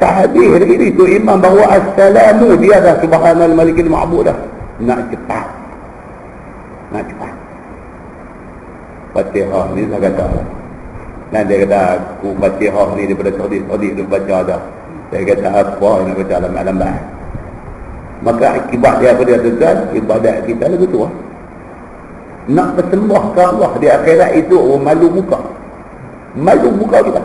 Tak habis lagi ni tu imam baru as-salam tu dia dah subhanal malikil ma'bud dah. Nak cepat. Fatihah ni saya kata. Dan dia kata aku Fatihah ni daripada Saudi dia baca dah. Saya kata apa nak baca lambat-lambat. Maka akibat dia apa dia tuan? Ibadat kita lagu tu lah. Nak bersembah ke Allah di akhirat itu malu muka. Malu muka kita.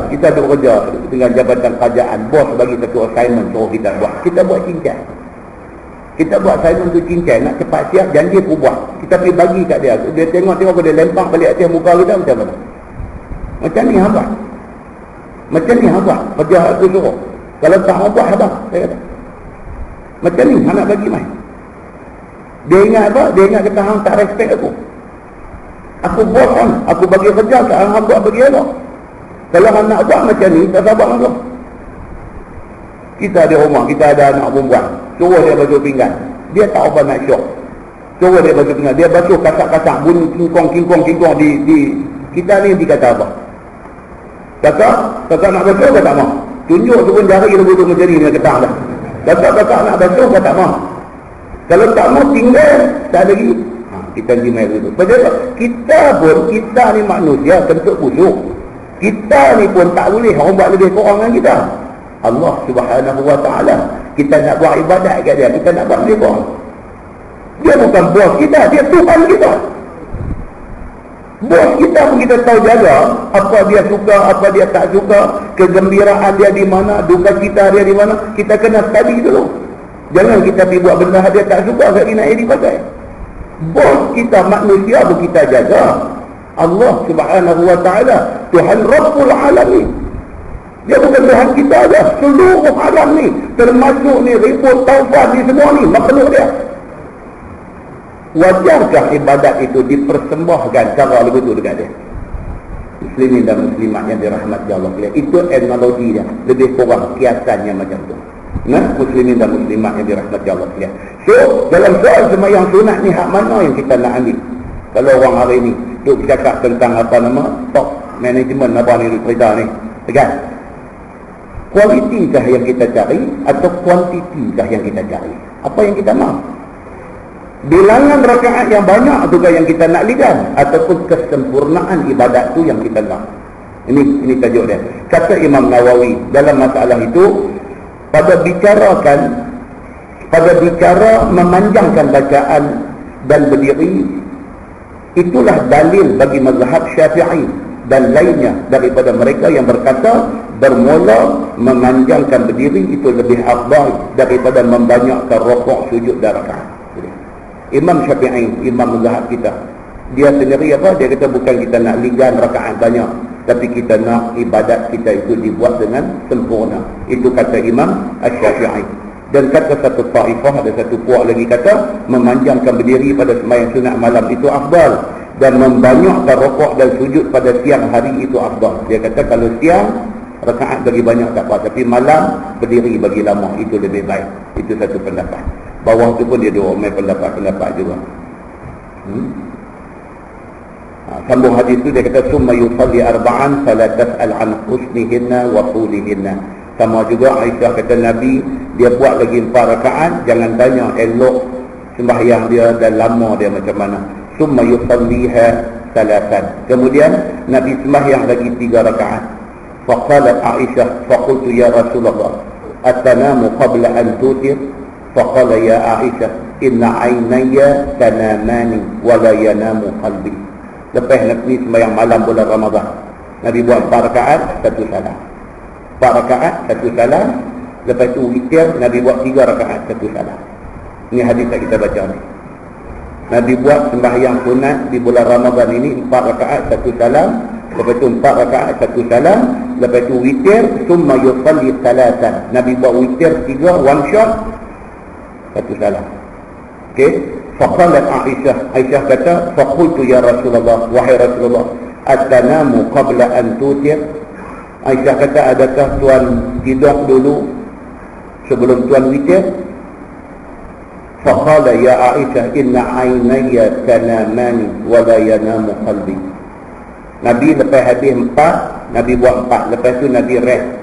Kita bekerja dengan jabatan kerajaan, bos bagi satu assignment suruh kita buat. Kita buat cincang. Kita buat assignment tu cincang, nak cepat siap, janji aku buat. Kita pergi bagi kat dia. Dia tengok dia lempang balik atas muka kita macam mana? Macam ni hamba. Macam ni hamba. Kerja aku suruh. Kalau tak hamba, hamba. Saya kata. Macam ni, nak bagi main. Dia ingat apa? Dia ingat kata hang tak respect aku. Aku bos kan. Aku bagi kerja, tak hang buat bagi elok. Kalau hang nak buat macam ni, tak sabar aku. Kita di rumah, kita ada anak perempuan. Suruh dia basuh pinggan. Dia tak apa nak syok. Suruh dia basuh pinggan. Dia basuh kasak-kasak, bunyi kingkong di kita ni dikata apa? Kakak nak basuh ke tak mahu? Tunjuk tu pun jari dia betul macam ni dia kata dah. Kakak nak basuh ke tak mahu? Kalau tak mahu tinggal, tak lagi. Kita jimai dulu. Pasal kita ni manusia bentuk busuk. Kita ni pun tak boleh orang buat lebih kurang dengan kita. Allah subhanahu wa ta'ala, kita nak buat ibadat kat dia, kita nak buat lebih kurang. Dia bukan bos kita, dia Tuhan kita. Bos kita pun kita tahu jaga apa dia suka, apa dia tak suka, kegembiraan dia di mana, duka cita dia di mana. Kita kena study dulu. Jangan kita pergi buat benda dia tak suka, kat nak dipakai. Bos kita manusia pun kita jaga. Allah subhanahu wa ta'ala, Tuhan Rabbul Alamin. Dia bukan Tuhan kita aja, seluruh alam ni, termasuk ni ribut taufan ni semua ni makhluk dia. Wajarkah ibadat itu dipersembahkan cara begitu dekat dia? Muslimin dan muslimat yang dirahmati Allah sekalian. Itu analogi dia. Lebih kurang kiasannya macam tu. Nah, muslimin dan muslimat yang dirahmati Allah sekalian. So, dalam soal sembahyang sunat ni hak mana yang kita nak ambil? Kalau orang hari ni duk bercakap tentang apa nama top management apa ni cerita ni. Tegas. Kualiti kah yang kita cari atau kuantiti kah yang kita cari? Apa yang kita nak? Bilangan rakaat yang banyak juga yang kita nak lihat ataupun kesempurnaan ibadat tu yang kita nak. Ini tajuk dia. Kata Imam Nawawi dalam masalah itu, pada bicara memanjangkan bacaan dan berdiri, itulah dalil bagi mazhab Syafi'i dan lainnya daripada mereka yang berkata bermula memanjangkan berdiri itu lebih afdal daripada membanyakkan rukuk, sujud dan rakaat. Imam Syafi'i, imam mazhab kita, dia sendiri apa? Dia kata bukan kita nak ligan rakaat banyak, tapi kita nak ibadat kita itu dibuat dengan sempurna. Itu kata Imam Asy-Syafi'i. Dan kata satu taifah, ada satu puak lagi kata memanjangkan berdiri pada sembahyang sunat malam itu afdal, dan membanyakkan rukuk dan sujud pada siang hari itu afdal. Dia kata kalau siang rakaat bagi banyak tak apa, tapi malam berdiri bagi lama itu lebih baik. Itu satu pendapat. Bawah tu pun dia dua main pendapat juga. Sambung hadis tu dia kata summa yusalli arba'an fala tas'al an husnihinna wa tulihinna. Sama juga Aisyah kata Nabi dia buat lagi 4 rakaat, jangan tanya elok sembahyang dia dan lama dia macam mana. Summa yusalliha salatan. Kemudian Nabi sembahyang lagi 3 rakaat. Faqalat Aisyah faqultu ya Rasulullah atanamu qabla an tutir? Faqala ya Aisyah inna aynaya tanamani wa la yanamu qalbi. Lepas Nabi sembahyang malam bulan Ramadan, Nabi buat 4 rakaat, 1 salam. 4 rakaat, 1 salam. Lepas tu witir, Nabi buat 3 rakaat, 1 salam. Ini hadis yang kita baca ni. Nabi buat sembahyang sunat di bulan Ramadan ini 4 rakaat, 1 salam. Lepas tu 4 rakaat, 1 salam. Lepas tu witir, summa yusalli salatan. Nabi buat witir 3, one shot, 1 salam. Okey. Faqalat Aisyah kata faqultu ya Rasulullah, wahai Rasulullah atanamu qabla an tutir? Aisyah kata adakah tuan tidur dulu sebelum tuan witir? Faqala ya Aisyah inna aynaya tanamani wa la yanamu qalbi. Nabi lepas hadis 4, Nabi buat 4. Lepas tu Nabi rest.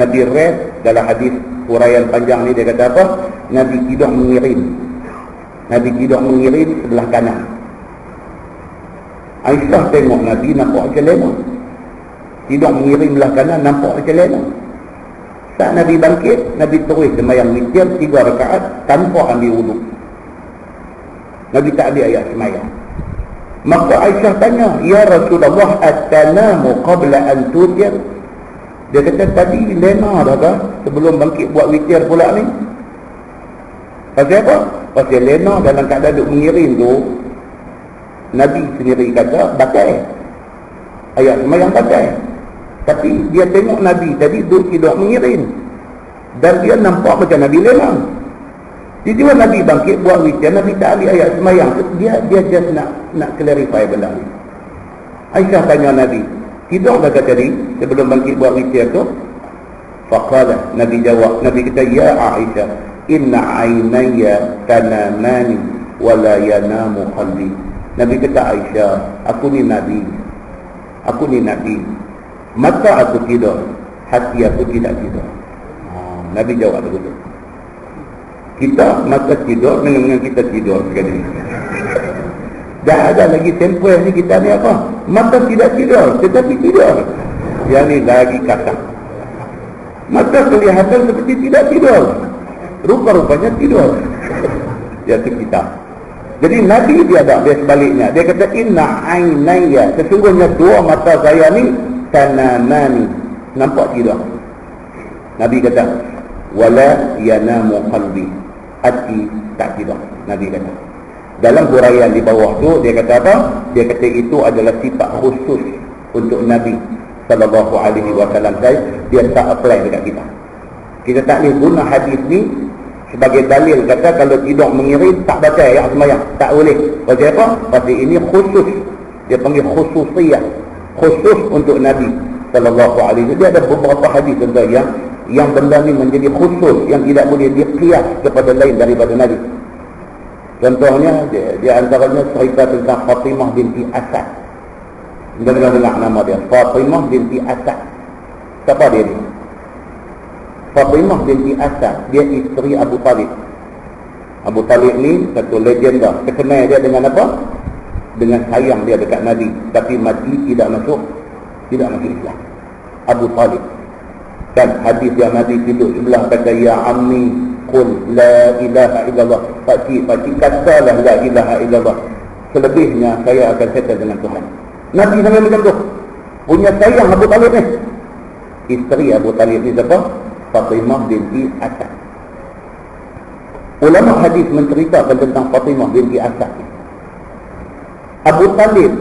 Nabi rest dalam hadis huraian panjang ni dia kata apa? Nabi tidur mengirim. Nabi tidur mengirim sebelah kanan. Aisyah tengok Nabi nampak macam lena. Tidur mengirim belah kanan nampak macam lena. Saat Nabi bangkit, Nabi terus sembahyang witir 3 rakaat tanpa ambil wuduk. Nabi tak ambil ayat sembahyang. Maka Aisyah tanya, ya Rasulullah at-tanamu qabla an tutir? Dia kata tadi lena dah kah sebelum bangkit buat witir pula ni? Pasal apa? Pasal lena dalam keadaan duk mengirim tu, Nabi sendiri kata batal. Ayat sembahyang batal. Tapi dia tengok Nabi tadi duk tidur mengirim, dan dia nampak macam Nabi lena. Jadi Nabi bangkit buat witir, Nabi tak ambil ayat sembahyang. Dia just nak clarify benda ni. Aisyah tanya Nabi, tidur dah kata tadi sebelum bangkit buat witir tu? Faqala, Nabi jawab, Nabi kata ya Aisyah inna aynaya tanamani wa la yanamu qalbi. Nabi kata Aisyah, aku ni Nabi, mata aku tidur, hati aku tidak tidur. Nabi jawab begitu. Kita mata tidur dengan kita tidur sekali. Dah ada lagi tempoh ni kita ni apa? Mata tidak tidur tetapi tidur. Yang ni lagi kata. Mata kelihatan seperti tidak tidur, rupa-rupanya tidur. Dia tu kita. Jadi Nabi dia sebaliknya. Dia kata inna aynaya, sesungguhnya 2 mata saya ni tanamani, nampak tidur. Nabi kata wala yanamu qalbi, hati tak tidur. Nabi kata. Dalam huraian di bawah tu dia kata apa? Dia kata itu adalah sifat khusus untuk Nabi sallallahu alaihi wasallam. Dia tak apply dekat kita. Kita tak boleh guna hadis ni sebagai dalil kata kalau tidur mengirim tak baca ayat sembahyang. Tak boleh. Pasal apa? Pasal ini khusus. Dia panggil khususiyah. khusus untuk Nabi sallallahu alaihi wasallam. Dia ada beberapa hadis tentang yang benda ni menjadi khusus, yang tidak boleh diqiyas kepada lain daripada Nabi. Contohnya di antaranya cerita tentang Fatimah binti Asad. Dengar nama dia, Fatimah binti Asad. Siapa dia ni? Fatimah binti Asad, dia isteri Abu Talib. Abu Talib ni satu legenda. Terkenal dia dengan apa? Dengan sayang dia dekat Nabi, tapi mati tidak masuk Islam. Abu Talib. Kan hadis yang Nabi tidur sebelah kata, ya ammi qul la ilaha illallah. Pakcik katalah la ilaha illallah. Selebihnya saya akan settle dengan Tuhan. Nabi sampai macam tu. Punya sayang Abu Talib ni. Isteri Abu Talib ni siapa? Fatimah binti Asad. Ulama hadis menceritakan tentang Fatimah binti Asad. Abu Talib,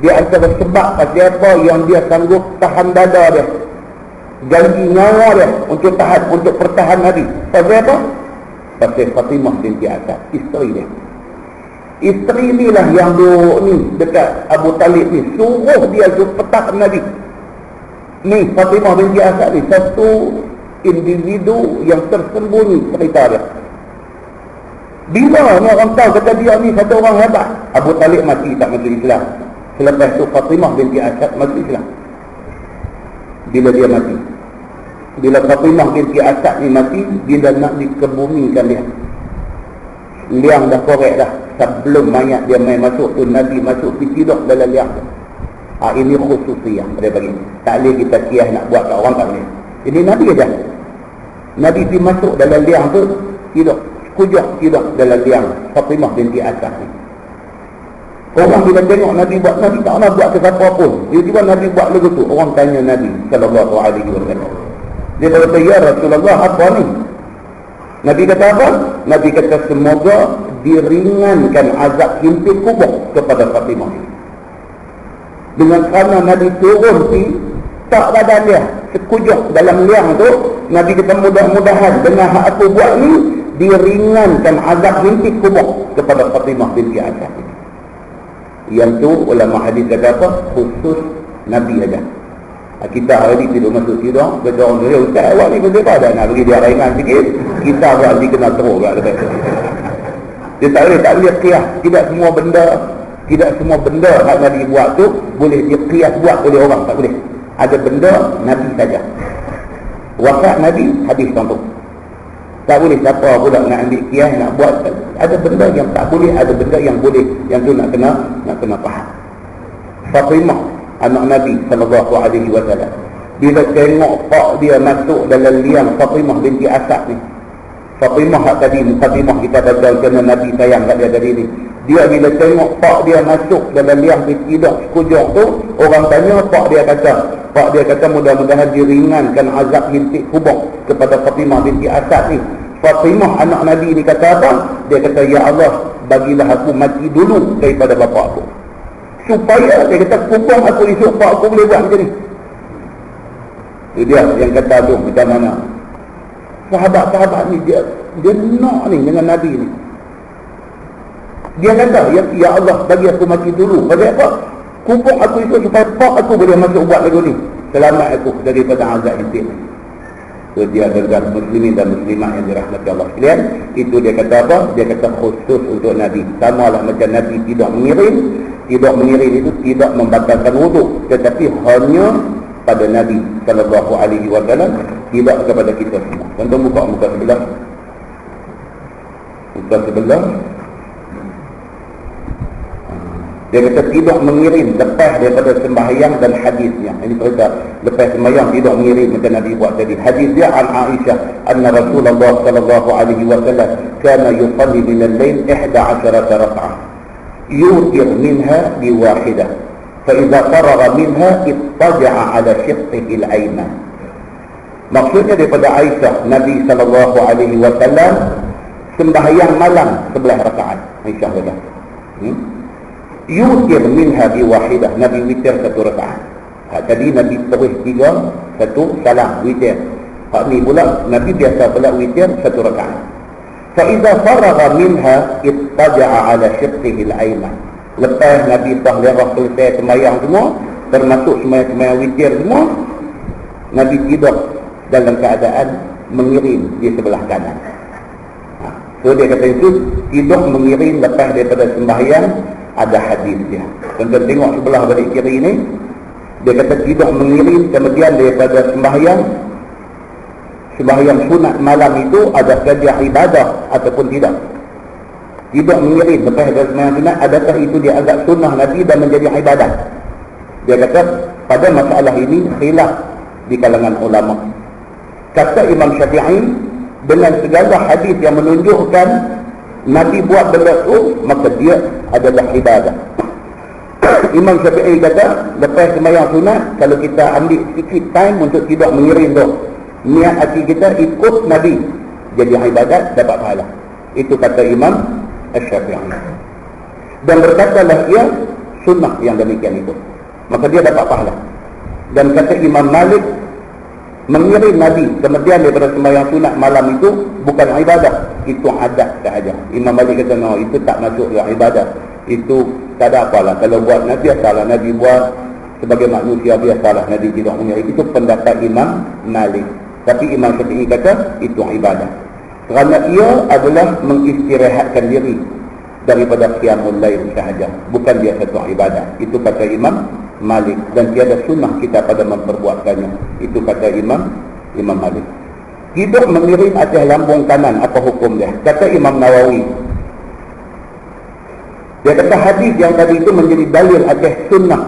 dia antara sebab pasal apa yang dia sanggup tahan dada dia, janji nyawa dia untuk pertahan Nabi. Pasal apa? Pasal Fatimah binti Asad, isteri dia. Isteri inilah yang duduk ni dekat Abu Talib ni, suruh dia untuk petak Nabi. Ni Fatimah binti Asad ni satu individu yang tersembunyi cerita dia. Bila ni orang tahu kata dia ni satu orang hebat, Abu Talib mati tak masuk Islam. Selepas tu Fatimah binti Asad masuk Islam. Bila dia mati, bila Fatimah binti Asad ni mati, bila nak dikebumikan dia, liang dah korek dah. Sebelum mayat dia main masuk tu, Nabi masuk pergi tidur dalam liang tu. Ini khususiyah dia bagi. Tak boleh kita kias nak buat kat orang, tak boleh. Ini Nabi aja. Nabi pergi masuk dalam liang tu, tidur. Kujak tidur dalam liang Fatimah binti Asad ni. Orang bila tengok Nabi buat, Nabi tak nak buat ke siapa pun. Tiba-tiba Nabi buat lagu tu. Orang tanya Nabi sallallahu alaihi wasallam. Dia kata, ya Rasulullah, apa ni? Nabi kata apa? Nabi kata, semoga diringankan azab himpit kubur kepada Fatimah. Dengan kerana Nabi turun tak badan dia sekujur dalam liang tu, Nabi kata mudah-mudahan dengan hak aku buat ni diringankan azab himpit kubur kepada Fatimah binti Asad. Yang tu ulama hadis kata apa? Khusus Nabi aja. Kita hari ni tidur masuk tidur, kata orang dia, ustaz awak ni pasal apa dah nak bagi dia ringan sikit, kita berarti kena teruk kat dekat tu. Dia tak boleh qiyas. Tidak semua benda yang Nabi buat tu boleh dia qiyas buat oleh orang, tak boleh. Ada benda Nabi saja. Wafat Nabi, hadis contoh. Tak boleh siapa pula nak ambil qiyas nak buat. Ada benda yang tak boleh, ada benda yang boleh. Yang tu nak kena faham. Fatimah anak Nabi sallallahu alaihi wasallam, bila tengok pak dia masuk dalam liang Fatimah binti Asad ni. Fatimah tadi, Fatimah kita baca kerana Nabi sayang kat dia tadi ni. Dia bila tengok pak dia masuk dalam liang tidur sekujur tu, orang tanya, pak dia kata mudah-mudahan diringankan azab himpit kubur kepada Fatimah binti Asad ni. Fatimah anak Nabi ni kata apa? Dia kata, ya Allah, bagilah aku mati dulu daripada bapa aku, supaya dia kata kubur aku esok pak aku boleh buat macam ni. Itu dia yang kata tu macam mana sahabat-sahabat ni dia nak ni dengan Nabi ni. Dia kata, ya Allah, bagi aku mati dulu. Bagi apa? Kubur aku itu supaya pak aku boleh masuk buat lagu ni. Selamat aku daripada azab himpit. So dia dengar muslimin dan muslimah yang dirahmati Allah sekalian. Itu dia kata apa? Dia kata khusus untuk Nabi. Samalah macam Nabi tidak mengirim. Tidak mengirim itu tidak membatalkan wuduk, tetapi hanya pada Nabi sallallahu alaihi wasallam, tidak kepada kita semua. Contoh muka sebelah. Muka sebelah. Dia kata tidak mengirim lepas daripada sembahyang dan hadisnya. Ini cerita lepas sembahyang tidak mengirim macam Nabi buat tadi. Hadis dia an Aisyah anna Rasulullah sallallahu alaihi wasallam kana yusalli min al-lail 11 rak'ah yutir minha biwahidah fa idza faragha minha ittaja'a ala shiqqihi al-ayman. Maksudnya daripada Aisyah, Nabi sallallahu alaihi wasallam sembahyang malam 11 rakaat. Aisyah kata yutir minha biwahidah, Nabi witir 1 rakaat. Tadi Nabi terus 3, 1 salam witir. Hak ni pula Nabi biasa pula witir 1 rakaat. Fa idza faragha minha ittaja'a ala shiqqihi al-ayman. Lepas Nabi tahlilah selesai sembahyang semua, termasuk sembahyang witir semua, Nabi tidur dalam keadaan mengiring di sebelah kanan. So dia kata itu tidur mengiring lepas daripada sembahyang, ada hadis dia. Tuan-tuan tengok sebelah balik kiri ni, dia kata tidur mengiring kemudian daripada sembahyang sunat malam itu adakah dia ibadah ataupun tidak. Tidur mengiring lepas daripada sembahyang sunat, adakah itu dia agak sunnah Nabi dan menjadi ibadah. Dia kata pada masalah ini khilaf di kalangan ulama. Kata Imam Syafi'i, dengan segala hadis yang menunjukkan Nabi buat benda itu, maka dia adalah ibadah. Imam Syafi'i kata, lepas sembahyang sunat, kalau kita ambil sikit time untuk tidur mengiring tu, niat hati kita ikut Nabi, jadi ibadat, dapat pahala. Itu kata Imam Syafi'i. Dan berkatalah ia sunnah yang demikian itu, maka dia dapat pahala. Dan kata Imam Malik, mengiring Nabi kemudian daripada sembahyang sunat malam itu bukan ibadah, itu adat sahaja. Imam Malik kata no, itu tak masuk dalam ibadah, itu tak ada apalah. Kalau buat Nabi salah, Nabi buat sebagai manusia biasalah, Nabi tidak mengiring. Itu pendapat Imam Malik. Tapi Imam Syafi'i kata itu ibadah, kerana ia adalah mengistirahatkan diri daripada qiyamul lail sahaja, bukan dia satu ibadah. Itu kata Imam Malik, dan tiada sunnah kita pada memperbuatkannya. Itu kata Imam Malik. Tidur mengiring atas lambung kanan, apa hukum dia? Kata Imam Nawawi, dia kata hadis yang tadi itu menjadi dalil atas sunnah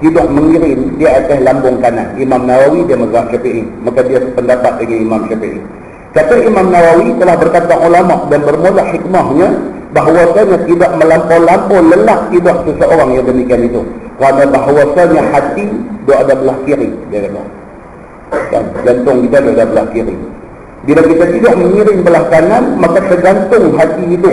tidur mengiring di atas lambung kanan. Imam Nawawi dia mazhab Syafi'i, maka dia sependapat dengan Imam Syafi'i. Kata Imam Nawawi, telah berkata ulama dan bermula hikmahnya bahawasanya tidak melampau-lampau lelah tidur seseorang yang demikian itu, kerana bahawasanya hati dia ada belah kiri, dia kata. Dan jantung kita ada belah kiri. Bila kita tidak mengiring belah kanan, maka tergantung hati itu.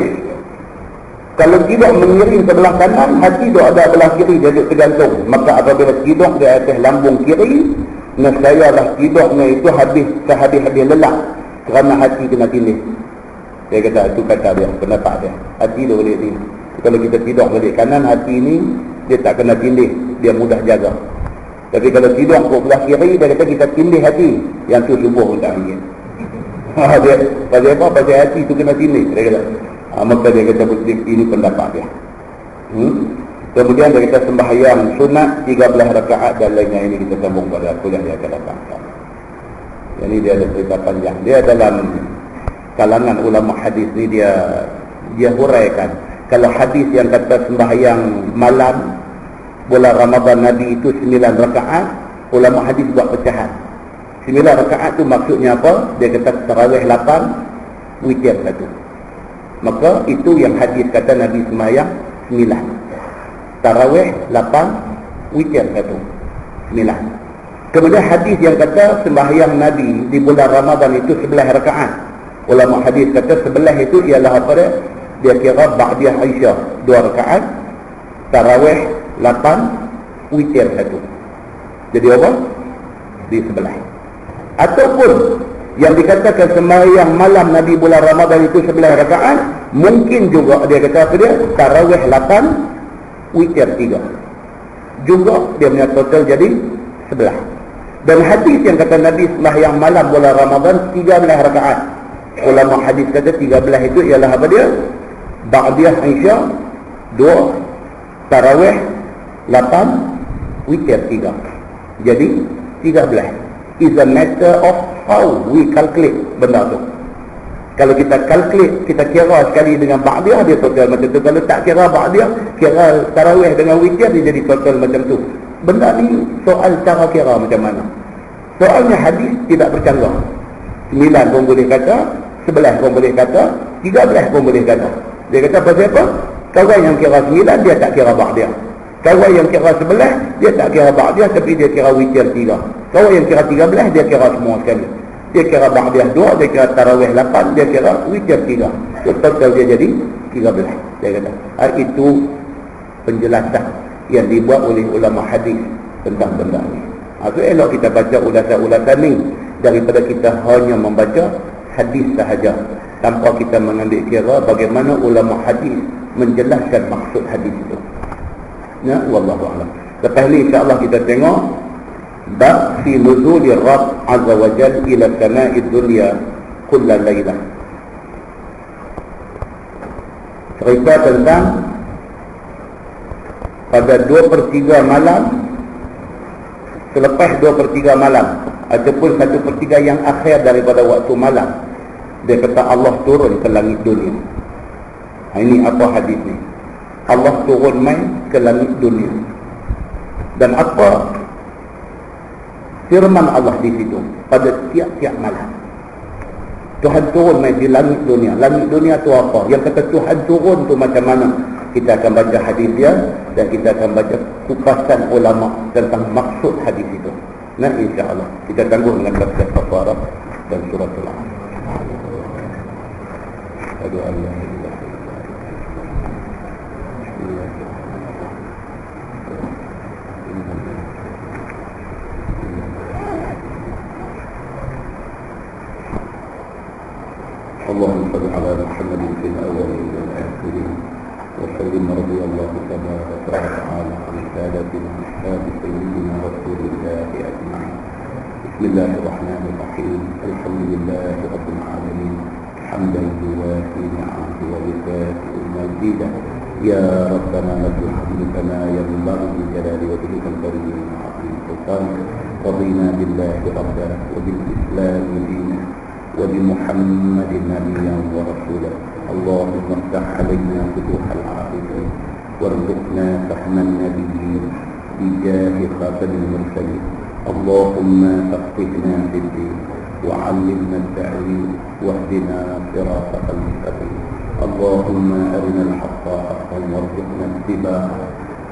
Kalau tidak mengiring ke belah kanan, hati dia ada belah kiri, dia tergantung. Maka apabila tidur di atas lambung kiri, nescayalah tidurnya itu habis lelah, kerana hati kena tindih. Dia kata, itu kata dia, pendapat dia. Hati dia boleh tindih. Kalau kita tidur balik kanan, hati ni dia tak kena tindih, dia mudah jaga. Tapi kalau tidur ke belah kiri, dia kata kita tindih hati, yang tu subuh pun tak ambil. Dia pasal apa? Pasal hati tu kena tindih, dia kata. Maka dia kata ini pendapat dia. Kemudian dia kata sembahyang sunat 13 rakaat dan lainnya. Ini kita sambung pada kuliah dia akan datang. Jadi dia ada cerita panjang. Dia dalam kalangan ulama hadis ni dia huraikan, kalau hadis yang kata sembahyang malam bulan Ramadan Nabi itu 9 rakaat, ulama hadis buat pecahan. 9 rakaat tu maksudnya apa? Dia kata tarawih 8, witir 1. Maka itu yang hadis kata Nabi sembahyang 9. Tarawih 8, witir 1. 9. Kemudian hadis yang kata sembahyang Nabi di bulan Ramadan itu 11 rakaat. Ulama hadis kata 11 itu ialah apa dia? Dia kira ba'diyah Aisyah 2 rakaat, tarawih 8, witir 1. Jadi apa? Di 11. Ataupun yang dikatakan sembahyang malam Nabi bulan Ramadan itu 11 rakaat, mungkin juga dia kata apa dia? Tarawih 8, witir 3. Juga dia punya total jadi 11. Dan hadis yang kata Nabi sembahyang malam bulan Ramadan 13 rakaat. Ulama hadis kata 13 itu ialah apa dia? Ba'diyah Aisyah 2, tarawih 8, witir 3. Jadi 13. Is a matter of how we calculate benda tu. Kalau kita calculate, kita kira sekali dengan ba'diyah, dia total macam tu. Kalau tak kira ba'diyah, kira tarawih dengan witir, dia jadi total macam tu. Benda ni soal cara kira macam mana. Soalnya hadis tidak bercanggah. 9 pun boleh kata, 11 pun boleh kata, 13 pun boleh kata. Dia kata pasal apa? Kawan yang kira 9 dia tak kira ba'diyah. Kawan yang kira 11 dia tak kira ba'diyah, tapi dia kira witir 3. Kawan yang kira 13 dia kira semua sekali. Dia kira ba'diyah 2, dia kira tarawih 8, dia kira witir 3. Total dia jadi 13. Dia kata itu penjelasan yang dibuat oleh ulama hadis tentang benda ni. Itu elok kita baca ulasan-ulasan ni daripada kita hanya membaca hadis sahaja tanpa kita mengambil kira bagaimana ulama hadis menjelaskan maksud hadis itu. Ya, wallahu a'lam. Lepas ni insya-Allah kita tengok bab fi nuzulir Rabb azza wa jalla ila sama'id dunya kullal lailah. Cerita tentang pada 2/3 malam, selepas 2/3 malam ataupun 1/3 yang akhir daripada waktu malam, dia kata Allah turun ke langit dunia. Ini apa hadis ni? Allah turun main ke langit dunia. Dan apa firman Allah di situ pada tiap-tiap malam? Tuhan turun main di langit dunia. Langit dunia tu apa? Yang kata Tuhan turun tu macam mana? Kita akan baca hadis dia dan kita akan baca kupasan ulama tentang maksud hadis itu. Nah, insya-Allah kita tangguh dengan tafsir Al-Baqarah dan surah Al-An'am. Aduh Allah. اللهم صل على محمد في الاولين والاخرين وسلم رضي الله تبارك وتعالى عن سادتنا اصحاب سيدنا رسول الله اجمعين. بسم الله الرحمن الرحيم. الحمد لله رب العالمين حمدا يوافي نعمه ويكافئ مزيدا. يا ربنا لك الحمد كما ينبغي لجلال وجهك الكريم وعظيم سلطانك. رضينا بالله ربا وبالاسلام دينا وبمحمد نبيا ورسولا. اللهم افتح علينا فتوح العارفين وارزقنا فهم النبيين بجاه خاتم المرسلين. اللهم فقهنا في الدين وعلمنا التأويل واهدنا صراطك المستقيم. اللهم أرنا الحق حقا وارزقنا اتباعه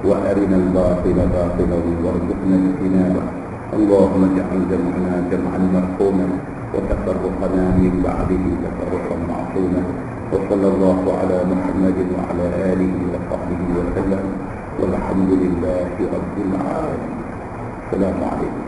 وأرنا الباطل باطلا وارزقنا اجتنابه. اللهم اجعل جمعنا جمعا مرحوما وتفرقنا من بعده تفرقا معصوما. وصلى الله على محمد وعلى آله وصحبه وسلم والحمد لله رب العالمين. السلام عليكم.